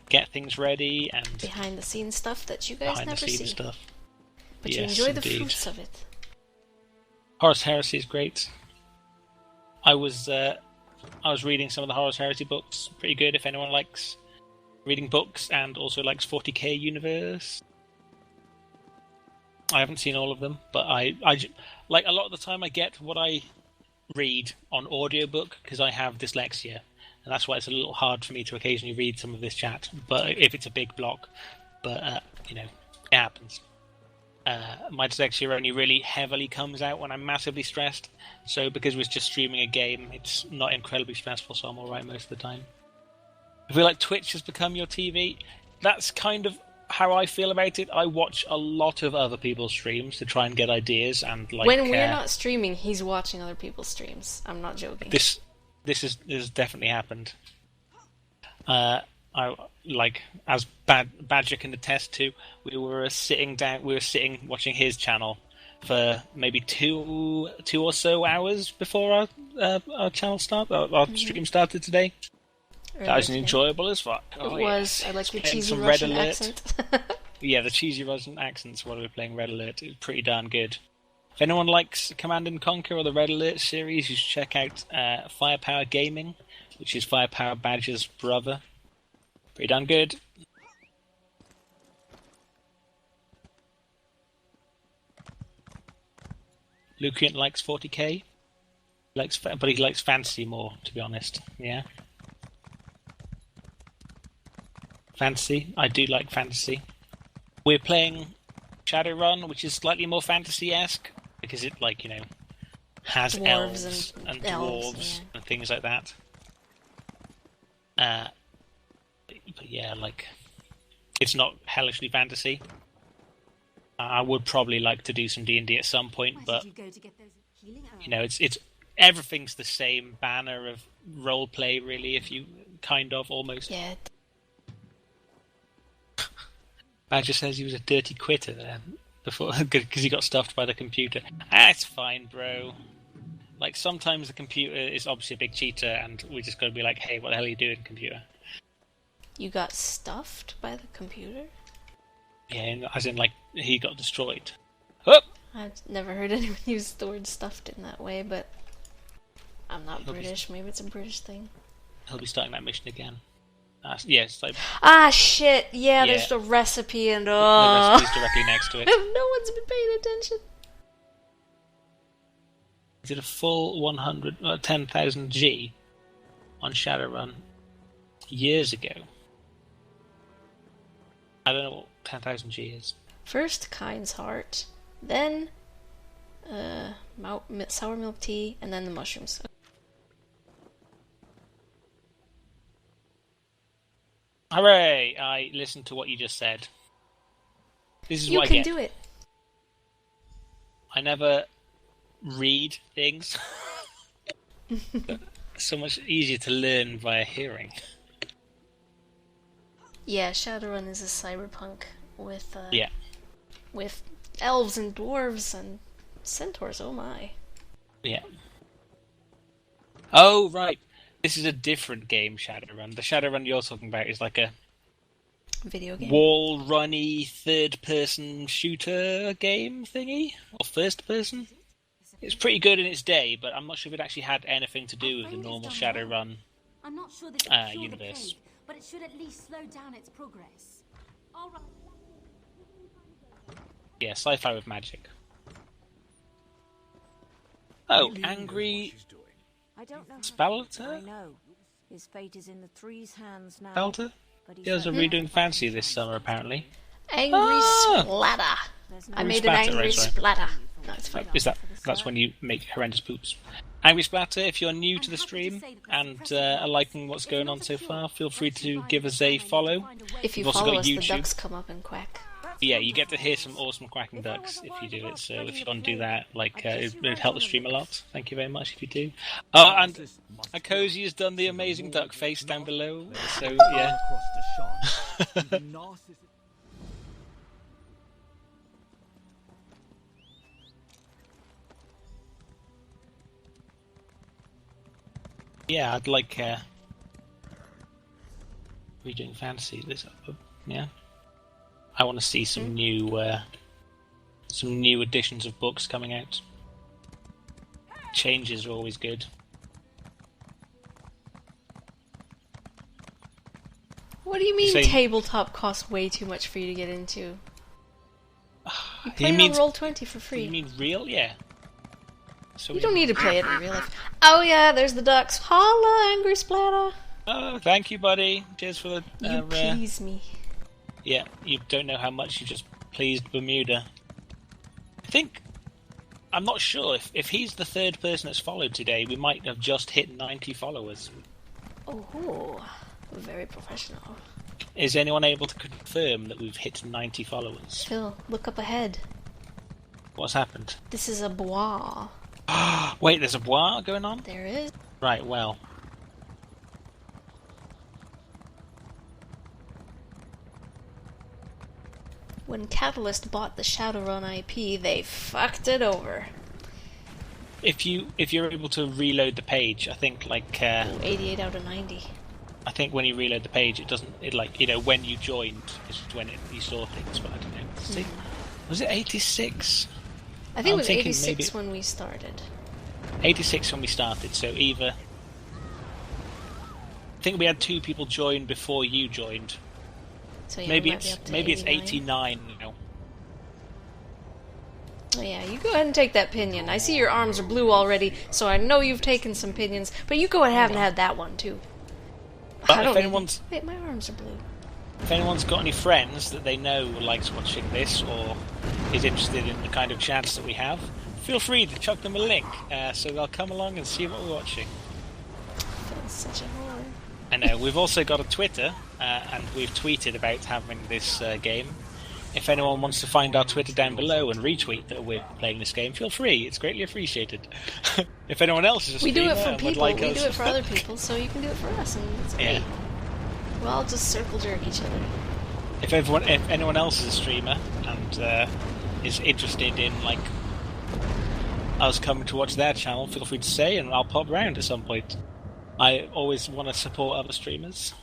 S2: get things ready and...
S1: Behind the scenes stuff that you guys never see.
S2: Stuff.
S1: But
S2: Yes,
S1: you enjoy the
S2: indeed.
S1: fruits of it.
S2: Horus Heresy is great. I was reading some of the Horus Heresy books. Pretty good if anyone likes reading books and also likes 40k universe. I haven't seen all of them, but I like a lot of the time I get what I read on audiobook because I have dyslexia, and that's why it's a little hard for me to occasionally read some of this chat. But if it's a big block, it happens. My dyslexia only really heavily comes out when I'm massively stressed. So because we're just streaming a game, it's not incredibly stressful, so I'm alright most of the time. I feel like Twitch has become your TV. That's kind of how I feel about it. I watch a lot of other people's streams to try and get ideas and like...
S1: When we're not streaming, he's watching other people's streams. I'm not joking.
S2: This has definitely happened. I like, as Badger can attest to, we were sitting watching his channel for maybe two or so hours before our channel started, our stream started today. That was enjoyable as fuck.
S1: It was. I like the
S2: Playing
S1: cheesy
S2: some
S1: Russian
S2: Red Alert.
S1: accent.
S2: Yeah, the cheesy Russian accents while we were playing Red Alert. It was pretty darn good. If anyone likes Command & Conquer or the Red Alert series, you should check out Firepower Gaming, which is Firepower Badger's brother. Pretty darn good. Lucian likes 40k. But he likes fantasy more, to be honest. Yeah. Fantasy. I do like fantasy. We're playing Shadowrun, which is slightly more fantasy-esque, because it, has
S1: Dwarves
S2: elves
S1: and
S2: and
S1: elves,
S2: dwarves
S1: yeah.
S2: and things like that. But yeah, like, it's not hellishly fantasy. I would probably like to do some D&D at some point, but you know, it's everything's the same banner of role play, really. If you kind of almost.
S1: Yeah.
S2: Badger says he was a dirty quitter there before because he got stuffed by the computer. That's fine, bro. Like, sometimes the computer is obviously a big cheater, and we just got to be like, "Hey, what the hell are you doing, computer?"
S1: You got stuffed by the computer?
S2: Yeah, as in, like, he got destroyed. Oh!
S1: I've never heard anyone use the word stuffed in that way, but I'm not
S2: He'll be-
S1: British. Maybe it's a British thing.
S2: He'll be starting that mission again. Yes, like,
S1: Ah, shit! Yeah,
S2: Yeah.
S1: there's the recipe and
S2: the
S1: oh,
S2: recipe's directly next to it.
S1: no one's been paying attention.
S2: He did a full 10,000 G on Shadowrun years ago. I don't know what 10,000 G is.
S1: First, Kind's heart, then sour milk tea, and then the mushrooms.
S2: Hooray! I listened to what you just said. This is
S1: You
S2: what I
S1: can
S2: get.
S1: do it.
S2: I never read things. So much easier to learn via hearing.
S1: Yeah, Shadowrun is a cyberpunk with
S2: Yeah.
S1: with elves and dwarves and centaurs. Oh my!
S2: Yeah. Oh, right. This is a different game, Shadowrun. The Shadowrun you're talking about is like a
S1: Video game.
S2: wall-runny third-person shooter game thingy? Or first-person? It's pretty good in its day, but I'm not sure if it actually had anything to do with the normal Shadowrun
S5: I'm not sure this will cure
S2: universe.
S5: the plague, but it should at least slow down its progress. All right.
S2: Yeah, sci-fi with magic. Oh,
S4: Really knows
S2: angry
S4: what she's doing.
S3: I don't know. I
S2: Spelter?
S3: know. His fate is in the Three's hands now.
S2: Spelter?
S3: But
S2: He has a redoing fancy this summer, apparently.
S1: Angry
S2: Ah!
S1: splatter.
S3: There's no
S1: I
S2: Angry
S1: made an
S2: splatter,
S1: angry
S2: right, sorry.
S1: splatter. No, it's fine.
S2: That's when you make horrendous poops. Angry Splatter, if you're new to the stream and are liking what's going on so far, feel free to give us a follow.
S1: If you
S2: We've also
S1: follow
S2: got
S1: us, the
S2: YouTube.
S1: ducks come up and quack.
S2: Yeah, you get to hear some awesome quacking ducks if you do it, so if you want to do that, like, it would help the stream a lot. Thank you very much if you do. Oh, and Akosi has done the amazing duck face down below, so yeah. Yeah, I'd like redoing fantasy. This, yeah. I want to see some new editions of books coming out. Changes are always good.
S1: What do you mean
S2: Say-
S1: tabletop costs way too much for you to get into? You play
S2: He
S1: it
S2: means-
S1: on Roll20 for free.
S2: You mean real? Yeah. So
S1: You don't need to play it in real life. Oh yeah, there's the ducks. Holla, angry splatter.
S2: Oh, thank you, buddy. Cheers for the.
S1: You please me.
S2: Yeah, you don't know how much you just pleased Bermuda. I think. I'm not sure if he's the third person that's followed today. We might have just hit 90 followers.
S1: Oh, very professional.
S2: Is anyone able to confirm that we've hit 90 followers?
S1: Phil, look up ahead.
S2: What's happened?
S1: This is a bois.
S2: Wait, there's a bois going on?
S1: There is.
S2: Right, well.
S1: When Catalyst bought the Shadowrun IP, they fucked it over.
S2: If you're able to reload the page, I think
S1: 88 out of 90.
S2: I think when you reload the page, when you joined is when you saw things, but I don't know. See? Was it 86?
S1: I think it
S2: I'm
S1: was
S2: thinking
S1: 86 when we started.
S2: 86 when we started, so either... I think we had 2 people join before you joined.
S1: So yeah,
S2: maybe
S1: we might be up to
S2: it's 89 now.
S1: Oh yeah, you go ahead and take that pinion. I see your arms are blue already, so I know you've taken some pinions, but you go ahead and have that one too.
S2: But
S1: I
S2: if
S1: don't need-
S2: anyone's
S1: Wait, my arms are blue.
S2: if anyone's got any friends that they know likes watching this or is interested in the kind of chats that we have, feel free to chuck them a link, so they'll come along and see what we're watching.
S1: That's such a whore.
S2: I know. We've also got a Twitter, and we've tweeted about having this game. If anyone wants to find our Twitter down below and retweet that we're playing this game, feel free. It's greatly appreciated. If anyone else is a
S1: We
S2: streamer
S1: do it for
S2: and would
S1: people,
S2: like
S1: we
S2: us...
S1: do it for other people, so you can do it for us, and it's great.
S2: Yeah.
S1: We'll all just circle jerk each other.
S2: If anyone else is a streamer and is interested in like us coming to watch their channel, feel free to say, and I'll pop round at some point. I always want to support other streamers.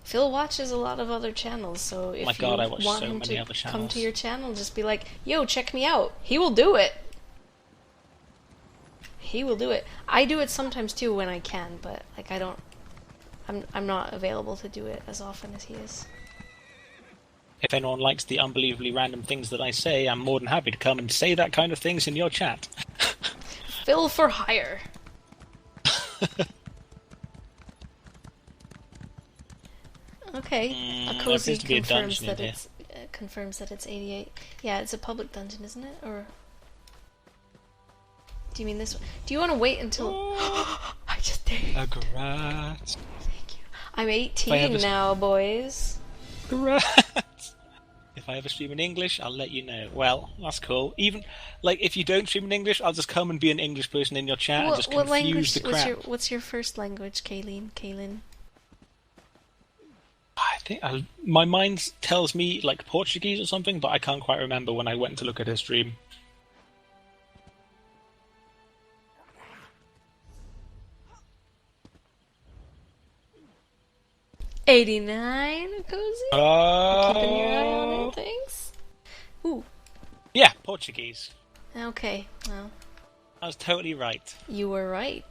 S1: Phil watches a lot of other channels, so if
S2: My God, I
S1: you
S2: watch
S1: want
S2: so
S1: him
S2: many
S1: to
S2: other
S1: come
S2: channels.
S1: to your channel, just be like, yo, check me out. He will do it. He will do it. I do it sometimes too when I can, but like I'm not available to do it as often as he is.
S2: If anyone likes the unbelievably random things that I say, I'm more than happy to come and say that kind of things in your chat.
S1: Phil for hire. Okay, a
S2: there
S1: cozy
S2: appears to be a
S1: confirms
S2: dungeon
S1: that
S2: in here.
S1: confirms that it's 88. Yeah, it's a public dungeon, isn't it? Or do you mean this one? Do you want to wait until? I just did.
S2: Congrats.
S1: Thank you. I'm
S2: If I
S1: 18
S2: ever-
S1: now, boys.
S2: Congrats. If I ever stream in English, I'll let you know. Well, that's cool. Even like if you don't stream in English, I'll just come and be an English person in your chat and just
S1: What
S2: confuse
S1: language?
S2: the crap.
S1: What's your first language, Kaylin? Kaylin.
S2: I think my mind tells me like Portuguese or something, but I can't quite remember when I went to look at her stream.
S1: '89, cozy. Keeping your eye on it. Thanks. Ooh.
S2: Yeah, Portuguese.
S1: Okay. Well,
S2: I was totally right.
S1: you were right.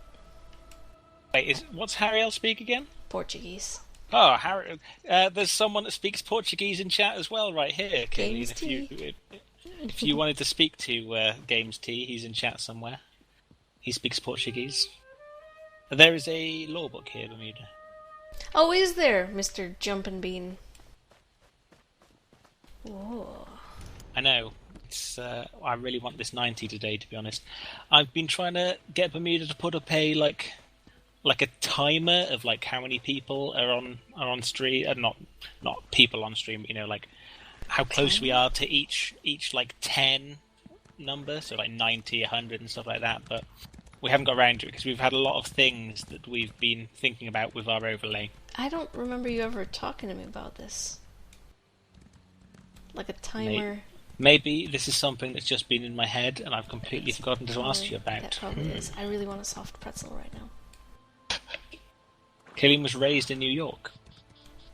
S2: Wait, what's Harriel speak again?
S1: Portuguese.
S2: Oh, Harry. There's someone that speaks Portuguese in chat as well, right here,
S1: Games
S2: Kayleen. If you wanted to speak to Games T, he's in chat somewhere. He speaks Portuguese. There is a law book here, Bermuda.
S1: Oh, is there, Mr. Jumpin' Bean? Whoa.
S2: I know. It's. I really want this 90 today, to be honest. I've been trying to get Bermuda to put up a like a timer of like how many people are on stream, not people on stream, but, you know, like how close we are to each like 10 number, so like 90, 100 and stuff like that. But we haven't got around to it because we've had a lot of things that we've been thinking about with our overlay.
S1: I don't remember you ever talking to me about this. Like a timer.
S2: Maybe this is something that's just been in my head and I've completely forgotten to ask you about.
S1: That probably is. I really want a soft pretzel right now.
S2: Killian was raised in New York.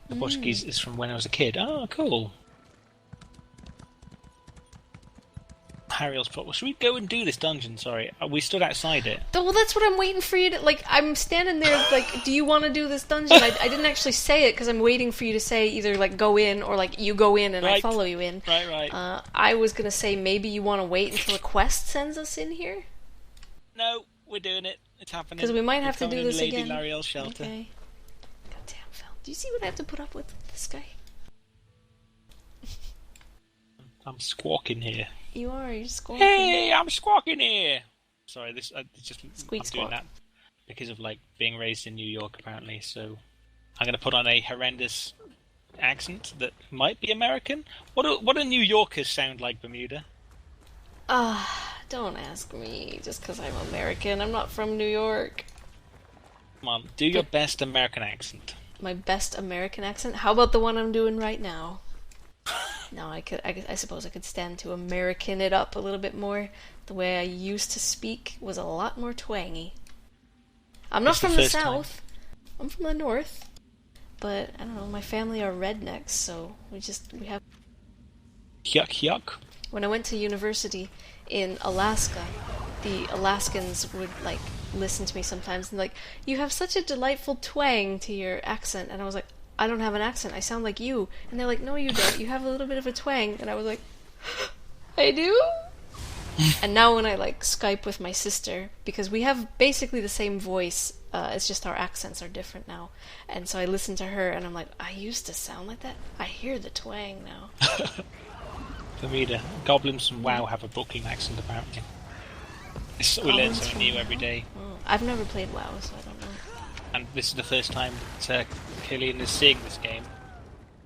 S2: The Portuguese is from when I was a kid. Oh, cool. Harriel's plot. Should we go and do this dungeon? Sorry, we stood outside it.
S1: Well, that's what I'm waiting for you to... Like, I'm standing there, like, do you want to do this dungeon? I didn't actually say it, because I'm waiting for you to say either, like, go in, or, like, you go in and I
S2: Right.
S1: follow you in.
S2: Right.
S1: I was going to say maybe you want to wait until a quest sends us in here?
S2: No, we're doing it. It's happening.
S1: Because we might have to
S2: We're
S1: do
S2: coming
S1: this
S2: in Lady
S1: again.
S2: L'Ariel's shelter.
S1: Okay. Goddamn, Phil. Do you see what I have to put up with this guy?
S2: I'm squawking here.
S1: You are, you're squawking.
S2: Hey, I'm squawking here. Sorry, this it's just
S1: Squeak
S2: I'm
S1: squawk.
S2: doing that because of like being raised in New York apparently. So I'm going to put on a horrendous accent that might be American. What do New Yorkers sound like, Bermuda?
S1: Don't ask me, just because I'm American. I'm not from New York.
S2: Come on, do your best American accent.
S1: My best American accent? How about the one I'm doing right now? No, I suppose I could stand to American it up a little bit more. The way I used to speak was a lot more twangy. I'm not
S2: It's the
S1: from the
S2: first time.
S1: South. I'm from the North. But, I don't know, my family are rednecks, so we have...
S2: Yuck, yuck.
S1: When I went to university in Alaska, the Alaskans would, like, listen to me sometimes and, like, you have such a delightful twang to your accent. And I was like, I don't have an accent. I sound like you. And they're like, no, you don't. You have a little bit of a twang. And I was like, I do? And now when I, like, Skype with my sister, because we have basically the same voice, it's just our accents are different now. And so I listen to her and I'm like, I used to sound like that. I hear the twang now.
S2: Bermuda. Goblins from WoW have a Brooklyn accent apparently. We learn
S1: Comments
S2: something
S1: from
S2: new
S1: WoW?
S2: every day.
S1: Oh, I've never played WoW, so I don't know.
S2: And this is the first time that Killian is seeing this game.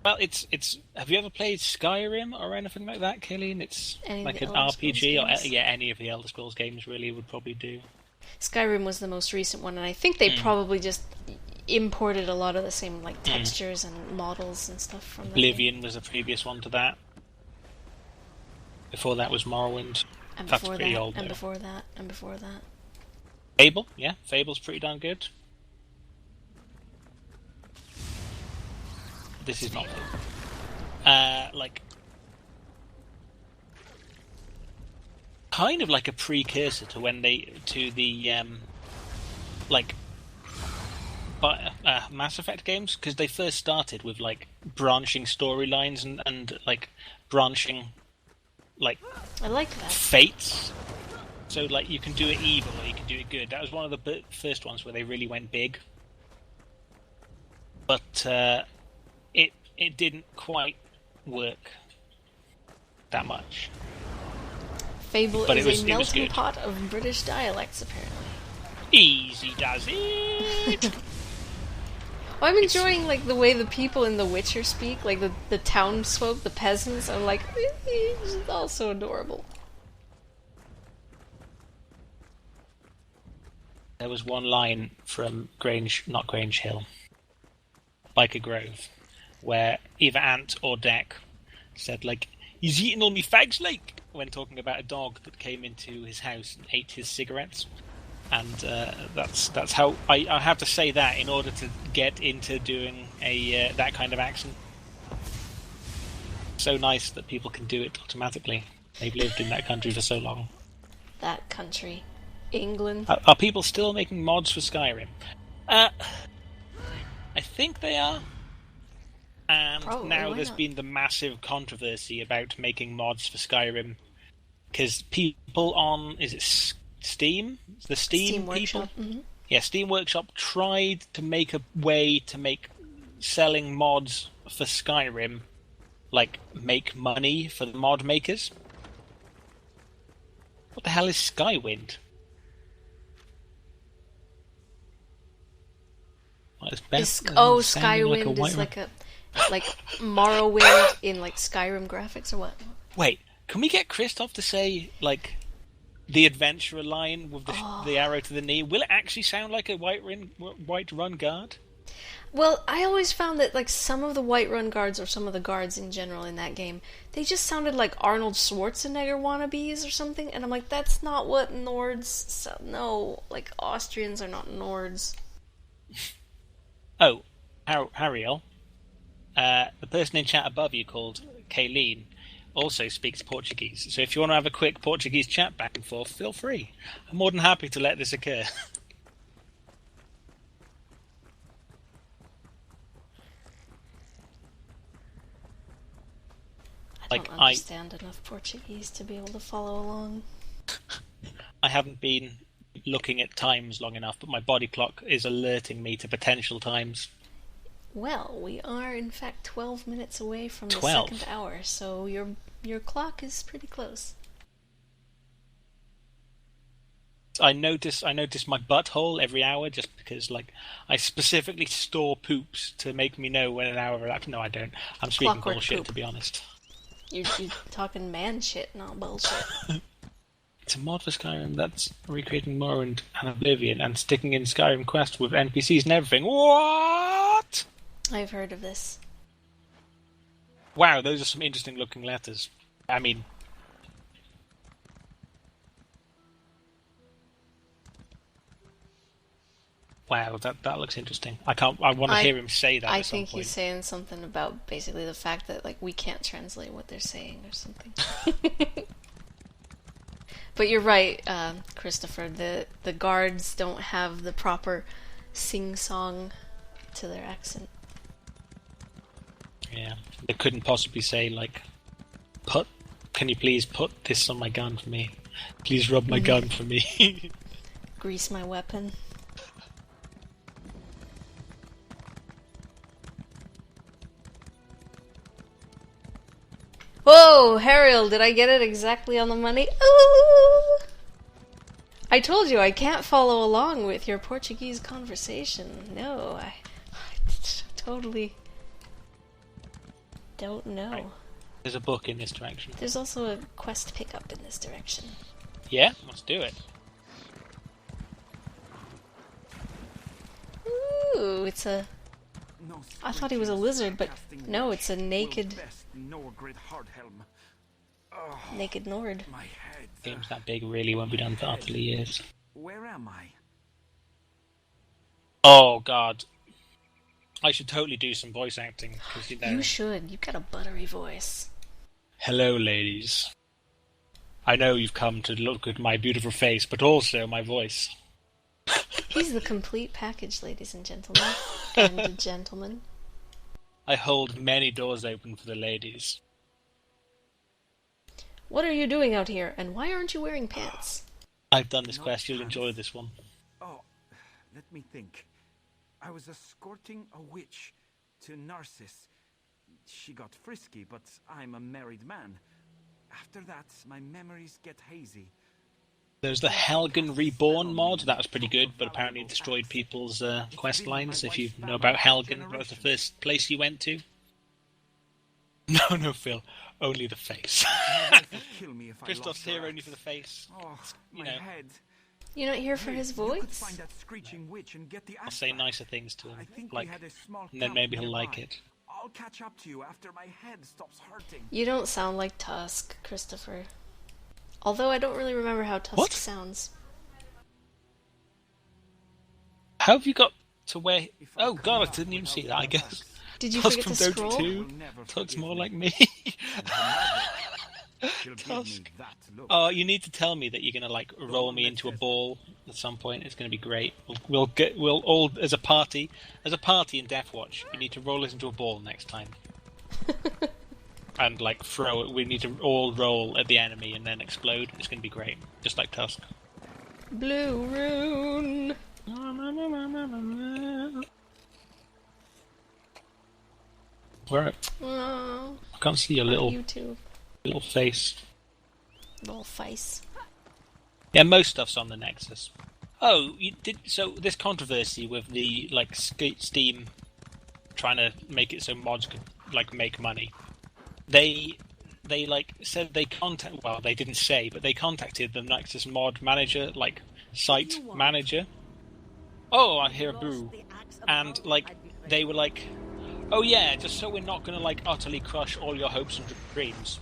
S2: Well, it's. Have you ever played Skyrim or anything like that, Killian? It's
S1: Any of
S2: like
S1: the
S2: an
S1: Elder Scrolls
S2: RPG, or
S1: games?
S2: yeah, any of the Elder Scrolls games really would probably do.
S1: Skyrim was the most recent one, and I think they probably just imported a lot of the same like textures and models and stuff from that game.
S2: Oblivion was the previous one to that. Before that was Morrowind.
S1: And
S2: That's
S1: before
S2: pretty
S1: that,
S2: old,
S1: and
S2: though.
S1: before that, and before that.
S2: Fable, yeah, Fable's pretty darn good. This is not Fable. Like, kind of like a precursor to when the Mass Effect games, because they first started with like branching storylines and like branching like
S1: I like that.
S2: fates. So like you can do it evil or you can do it good. That was one of the first ones where they really went big. But it didn't quite work that much.
S1: Fable
S2: But
S1: is
S2: it was
S1: a melting
S2: good.
S1: pot of British dialects, apparently.
S2: Easy does it.
S1: Well, I'm enjoying like the way the people in The Witcher speak, like the townsfolk, the peasants. I'm like, it's all so adorable.
S2: There was one line from not Grange Hill, Biker Grove, where either Ant or Deck said like, "He's eating all me fags," like when talking about a dog that came into his house and ate his cigarettes. And that's how I have to say that in order to get into doing a that kind of accent. So nice that people can do it automatically. They've lived in that country for so long.
S1: That country, England.
S2: Are people still making mods for Skyrim? I think they are. And
S1: Probably,
S2: now
S1: why
S2: there's
S1: not?
S2: been the massive controversy about making mods for Skyrim because people on Steam, the Steam people,
S1: Workshop. Mm-hmm.
S2: yeah, Steam Workshop tried to make a way to make selling mods for Skyrim like make money for the mod makers. What the hell is Skywind? Well, it's sounding
S1: Skywind
S2: like a
S1: is like Morrowind in like Skyrim graphics or what?
S2: Wait, can we get Christoph to say like the adventurer line with the arrow to the knee? Will it actually sound like a White Run guard?
S1: Well, I always found that like some of the Whiterun guards or some of the guards in general in that game, they just sounded like Arnold Schwarzenegger wannabes or something, and I'm like, that's not what Nords sound. No, like Austrians are not Nords.
S2: Oh, Hariel, the person in chat above you called Kayleen also speaks Portuguese. So if you want to have a quick Portuguese chat back and forth, feel free. I'm more than happy to let this occur.
S1: I don't understand enough Portuguese to be able to follow along.
S2: I haven't been looking at times long enough, but my body clock is alerting me to potential times.
S1: Well, we are in fact 12 minutes away from the
S2: 12?
S1: second hour, so your clock is pretty close.
S2: I notice my butthole every hour just because, like, I specifically store poops to make me know when an hour elapsed. No, I don't. I'm speaking
S1: Clockwork
S2: bullshit,
S1: poop.
S2: to be honest.
S1: You're talking man shit, not bullshit.
S2: It's a mod for Skyrim that's recreating Morrowind and Oblivion and sticking in Skyrim quests with NPCs and everything. What?
S1: I've heard of this.
S2: Wow, those are some interesting looking letters. I mean, wow, that looks interesting. I want to hear him say that
S1: I
S2: at some
S1: think
S2: point.
S1: he's saying something about basically the fact that like we can't translate what they're saying or something. But you're right, Christopher. The guards don't have the proper sing-song to their accent.
S2: Yeah, they couldn't possibly say like, can you please put this on my gun for me? Please rub my gun for me.
S1: Grease my weapon. Whoa, Hariel, did I get it exactly on the money? Ooh! I told you I can't follow along with your Portuguese conversation. No, I totally don't know.
S2: Right. There's a book in this direction.
S1: There's also a quest pickup in this direction.
S2: Yeah, let's do it.
S1: Ooh, it's a... I thought he was a lizard, but no, it's a naked... Naked Nord.
S2: Games that big really won't be done for utterly years.
S6: Where am I?
S2: Oh god. I should totally do some voice acting. 'Cause, you know...
S1: You should. You've got a buttery voice.
S2: Hello, ladies. I know you've come to look at my beautiful face, but also my voice.
S1: He's the complete package, ladies and gentlemen. And gentlemen.
S2: I hold many doors open for the ladies.
S1: What are you doing out here, and why aren't you wearing pants?
S2: I've done this quest, you'll enjoy this one.
S6: Oh, let me think. I was escorting a witch to Narcissus. She got frisky, but I'm a married man. After that, my memories get hazy.
S2: There's the Helgen Reborn mod, that was pretty good, but apparently it destroyed people's quest lines. If you know about Helgen, that was the first place you went to. No, Phil. Only the face. Christoph's here only for the face.
S6: Oh,
S2: You
S6: my
S2: know.
S6: head.
S1: You're not here for his
S6: You could
S1: voice?
S6: find that screeching witch and get the
S2: I'll say nicer things to
S6: I
S2: him,
S6: think
S2: like,
S6: we had a small
S2: and then
S6: camp
S2: maybe he'll
S6: nearby.
S2: like it.
S6: I'll catch up to you after my head stops hurting.
S1: You don't sound like Tusk, Christopher. Although I don't really remember how Tusk
S2: What?
S1: sounds.
S2: How have you got to where... Oh god, I didn't even see that, I guess.
S1: Did you
S2: Tusk
S1: forget
S2: from
S1: to
S2: Dota
S1: scroll?
S2: 2 talks more like me.
S6: She'll give me that look.
S2: Oh, you need to tell me that you're gonna like roll me into a ball at some point. It's gonna be great. We'll all as a party in Death Watch. You need to roll us into a ball next time, and like throw it. We need to all roll at the enemy and then explode. It's gonna be great, just like Tusk.
S1: Blue Rune.
S2: Where?
S1: Oh,
S2: I can't see your little
S1: YouTube.
S2: little face.
S1: Little face.
S2: Yeah, most stuff's on the Nexus. Oh, you did so. This controversy with the like Steam trying to make it so mods could like make money. They like said they well, they didn't say, but they contacted the Nexus mod manager, like site manager. Oh, I hear a boo. And like they were like, oh yeah, just so we're not gonna like utterly crush all your hopes and dreams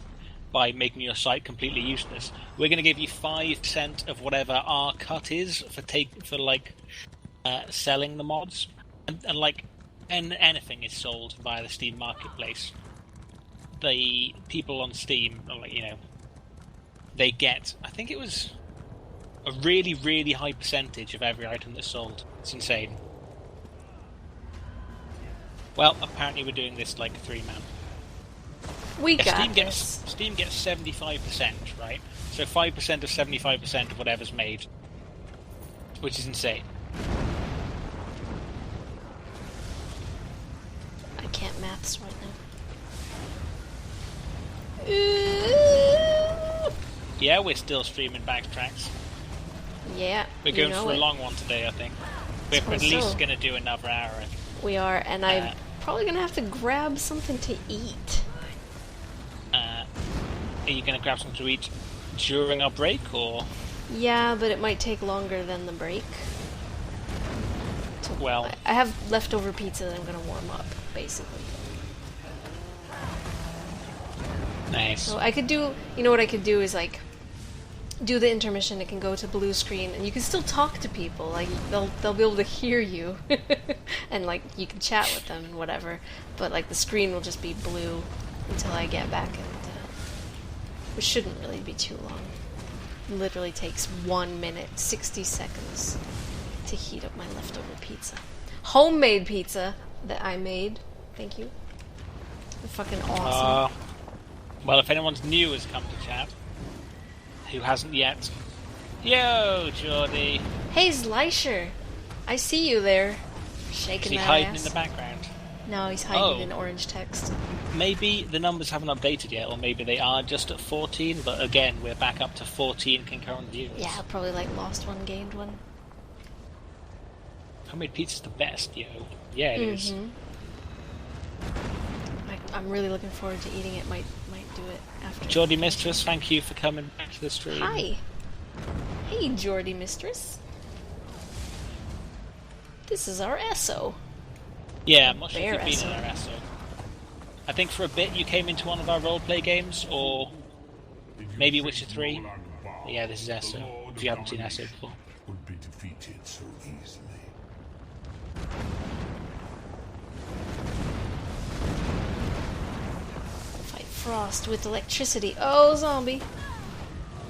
S2: by making your site completely useless, we're going to give you 5% of whatever our cut is for selling the mods, and like anything is sold via the Steam marketplace. The people on Steam, like, you know, they get, I think it was a really, really high percentage of every item that's sold. It's insane. Well, apparently we're doing this like a 3-man.
S1: We got
S2: Steam gets 75%, right? So 5% of 75% of whatever's made, which is insane.
S1: I can't maths right now.
S2: Yeah, we're still streaming backtracks.
S1: Yeah,
S2: We're going
S1: you know
S2: for a
S1: it.
S2: long one today, I think. We're
S1: Suppose
S2: at least
S1: so.
S2: going to do another hour. I think.
S1: We are, and I'm probably going to have to grab something to eat.
S2: Are you going to grab something to eat during our break, or...?
S1: Yeah, but it might take longer than the break.
S2: Well...
S1: I have leftover pizza that I'm going to warm up, basically.
S2: Nice.
S1: So I could do... You know what I could do is, like, do the intermission, it can go to blue screen, and you can still talk to people. Like, they'll be able to hear you. And, like, you can chat with them and whatever. But, like, the screen will just be blue until I get back, and... which shouldn't really be too long. It literally takes 1 minute, 60 seconds to heat up my leftover pizza. Homemade pizza that I made. Thank you. They're fucking awesome.
S2: Well, if anyone's new has come to chat, who hasn't yet... Yo, Geordie!
S1: Hey, Zleischer! I see you there.
S2: Is
S1: Shaking
S2: he
S1: that
S2: hiding
S1: ass.
S2: in the background?
S1: No, he's hiding in orange text.
S2: Maybe the numbers haven't updated yet, or maybe they are just at 14, but again, we're back up to 14 concurrent viewers.
S1: Yeah, probably like lost one, gained one.
S2: Homemade pizza's the best, yo. Yeah, it is.
S1: I'm really looking forward to eating it. Might do it after.
S2: Geordie Mistress, thank you for coming back to the stream.
S1: Hi. Hey, Geordie Mistress. This is our Esso.
S2: Yeah, I'm not sure if
S1: Bear
S2: you've been
S1: Esso.
S2: in our Esso. I think for a bit you came into one of our roleplay games, or maybe Witcher 3. Yeah, this is Esso, if you haven't seen Esso before.
S4: Would be defeated so easily.
S1: Fight Frost with electricity. Oh, zombie.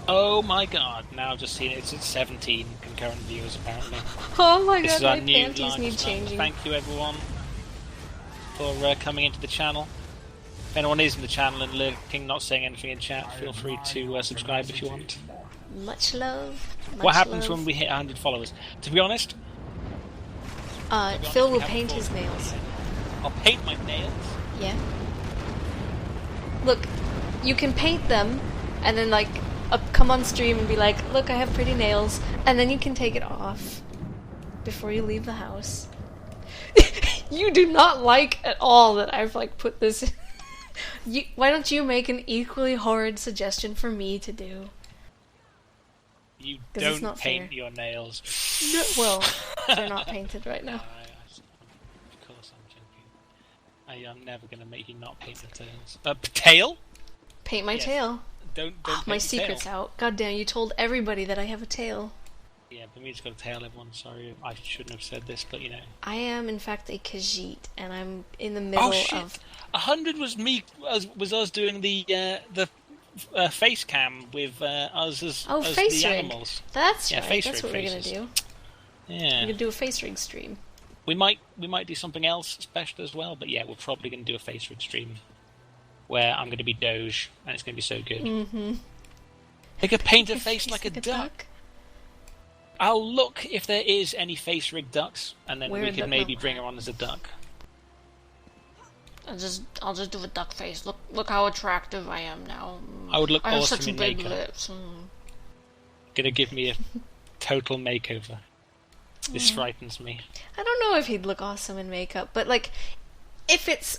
S2: Oh my god, now I've just seen it, it's at 17 concurrent viewers apparently.
S1: Oh my
S2: This
S1: god,
S2: is our
S1: my
S2: new
S1: panties
S2: live
S1: need
S2: stream.
S1: changing.
S2: Thank you everyone for coming into the channel. If anyone is in the channel and lurking, not saying anything in chat, feel free to subscribe if you want.
S1: Much love.
S2: What happens when we hit 100 followers? To be honest,
S1: Phil
S2: we
S1: will
S2: haven't
S1: paint
S2: thought
S1: his
S2: about
S1: nails.
S2: it. I'll paint my nails.
S1: Yeah. Look, you can paint them, and then like come on stream and be like, "Look, I have pretty nails," and then you can take it off before you leave the house. You do not like at all that I've like put this. Why don't you make an equally horrid suggestion for me to do?
S2: You
S1: 'Cause it's
S2: don't
S1: not
S2: paint
S1: fair.
S2: your nails.
S1: No, well, they're not painted right now.
S2: Of course I'm joking. I'm never going to make you not paint your tails. Tail?
S1: Paint my
S2: Yes.
S1: tail.
S2: Don't paint
S1: My
S2: your
S1: secret's
S2: tail.
S1: out. God damn, you told everybody that I have a tail.
S2: Yeah, Bermuda's got a tail, everyone. Sorry, I shouldn't have said this, but you know.
S1: I am, in fact, a Khajiit, and I'm in the middle
S2: Oh shit!
S1: of...
S2: 100 was me. Was us doing the face cam with us as
S1: Oh,
S2: as
S1: face
S2: the
S1: rig.
S2: animals.
S1: That's
S2: Yeah,
S1: right.
S2: face
S1: That's
S2: rig
S1: what we're
S2: faces.
S1: gonna do.
S2: Yeah,
S1: We're gonna do a face rig stream.
S2: we might do something else special as well. But yeah, we're probably going to do a face rig stream where I'm going to be Doge, and it's going to be so good.
S1: Mm-hmm.
S2: They could paint a face like a duck. I'll look if there is any face rig ducks, and then
S1: Where
S2: we
S1: a
S2: could
S1: duck-
S2: maybe bring her on as a duck.
S1: I'll just do a duck face. Look how attractive I am now.
S2: I would look
S1: I have
S2: awesome
S1: such
S2: in
S1: big
S2: makeup.
S1: lips.
S2: Gonna give me a total makeover. This frightens me.
S1: I don't know if he'd look awesome in makeup, but like, if it's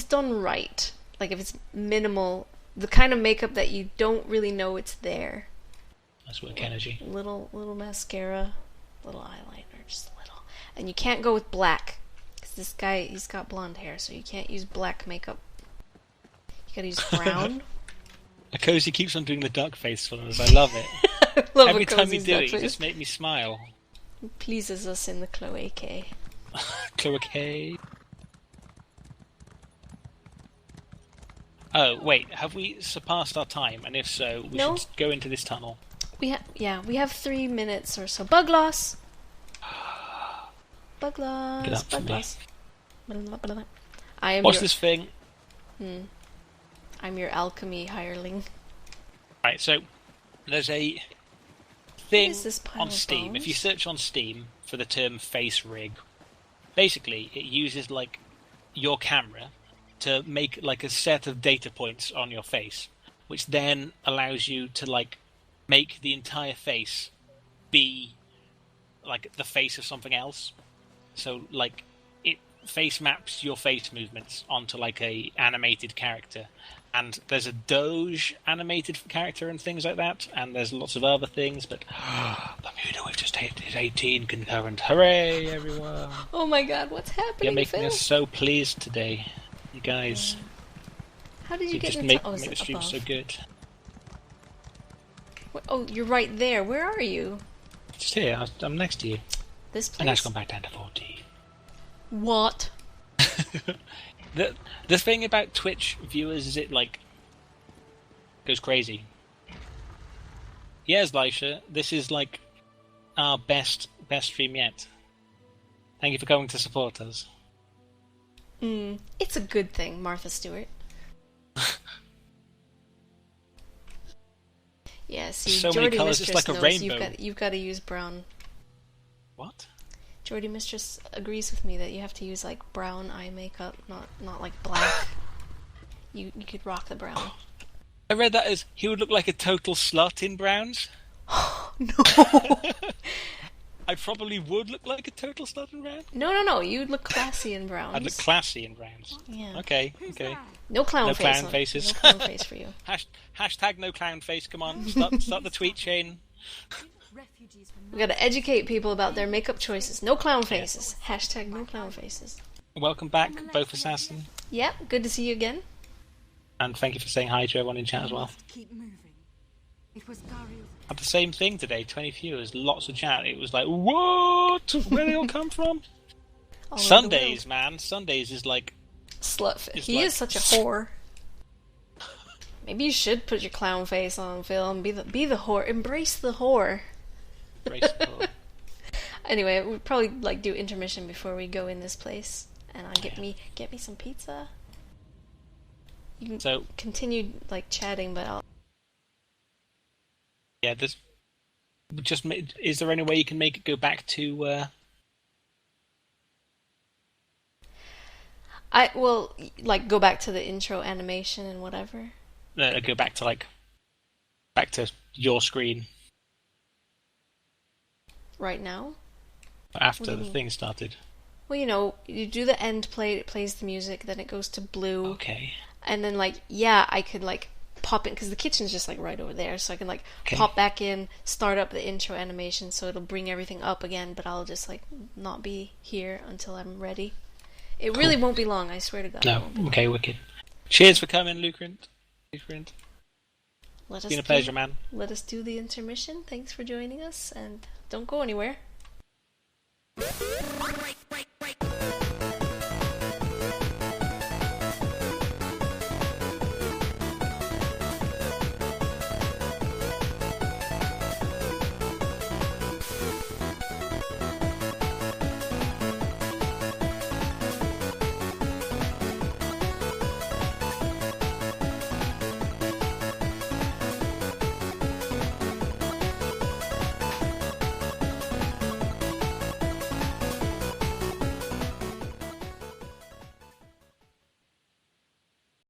S1: done right, like if it's minimal, the kind of makeup that you don't really know it's there.
S2: That's work energy.
S1: Little mascara, little eyeliner, just a little. And you can't go with black, because this guy, he's got blonde hair, so you can't use black makeup. You gotta use brown.
S2: A cozy keeps on doing the duck face for us. I love it.
S1: Love
S2: Every
S1: a
S2: time you
S1: cozy
S2: do
S1: duck
S2: it, you
S1: face.
S2: just make me smile.
S1: Pleases us in the cloacae.
S2: Okay. Oh wait, have we surpassed our time? And if so, we
S1: No.
S2: should go into this tunnel.
S1: We have 3 minutes or so. Bug loss. Bug loss.
S2: Get up for
S1: Bug
S2: me.
S1: loss. Blah, blah, blah, blah. I am
S2: What's
S1: your,
S2: this thing?
S1: I'm your alchemy hireling.
S2: Right, so there's a thing
S1: is this pile
S2: on
S1: of
S2: Steam. If you
S1: bones?
S2: search on Steam for the term face rig, basically it uses like your camera to make like a set of data points on your face, which then allows you to like make the entire face be like the face of something else. So like it face maps your face movements onto like a animated character. And there's a Doge animated character and things like that, and there's lots of other things, but Bermuda, we've just hit 18 concurrent. Hooray, everyone!
S1: Oh my god, what's happening,
S2: You're making
S1: Phil?
S2: us so pleased today. You guys,
S1: How did you get
S2: just
S1: into...
S2: make
S1: oh, is
S2: the
S1: it
S2: stream
S1: above?
S2: so good.
S1: Oh, you're right there. Where are you?
S2: Just here, I'm next to you.
S1: This
S2: And that's
S1: place?
S2: gone back down to 14.
S1: What?
S2: The thing about Twitch viewers is it like goes crazy. Yes, Lisha, this is like our best stream yet. Thank you for coming to support us.
S1: It's a good thing, Martha Stewart. Yeah, see,
S2: So many
S1: Geordie
S2: colours, it's
S1: Mistress
S2: like a
S1: knows
S2: rainbow.
S1: you've got to use brown.
S2: What?
S1: Jordy Mistress agrees with me that you have to use like brown eye makeup, not like black. You could rock the brown.
S2: I read that as he would look like a total slut in browns.
S1: No.
S2: I probably would look like a total slut in browns.
S1: No. You'd look classy in browns.
S2: I'd look classy in browns.
S1: Yeah.
S2: Okay.
S1: No clown
S2: No
S1: face.
S2: clown faces.
S1: No clown face for you.
S2: Hashtag no clown face. Come on, start the tweet chain.
S5: Refugees from
S1: We gotta educate people about their makeup choices. No clown faces. Hashtag no clown faces.
S2: Welcome back, both assassin,
S1: Yeah, good to see you again.
S2: and thank you for saying hi to everyone in chat as well.
S5: keep moving. It was Darius.
S2: Had the same thing today. 20 viewers, lots of chat. It was like, what? Where they all come from?
S1: All over the
S2: Sundays,
S1: world.
S2: man. Sundays is like
S1: Slut.
S2: It's
S1: He
S2: like-
S1: is such a whore. Maybe you should put your clown face on, Phil, and be the whore. Embrace the whore. Anyway, we'll probably like do intermission before we go in this place, and get me some pizza. You can
S2: So
S1: continue like chatting, but I'll.
S2: yeah, this just is there any way you can make it go back to?
S1: I will like go back to the intro animation and whatever.
S2: Go back to your screen
S1: Right now. What
S2: after
S1: do you
S2: the
S1: mean?
S2: thing started.
S1: Well, you do the end play, it plays the music, then it goes to blue,
S2: Okay.
S1: and then I could like pop in because the kitchen's just like right over there, so I can like pop back in, start up the intro animation, so it'll bring everything up again, but I'll just like not be here until I'm ready. It really won't be long, I swear to God.
S2: No. Okay, wicked. Cheers for coming, Lucrent.
S1: Let
S2: It's been a pleasure, man.
S1: Let us do the intermission. Thanks for joining us, and don't go anywhere.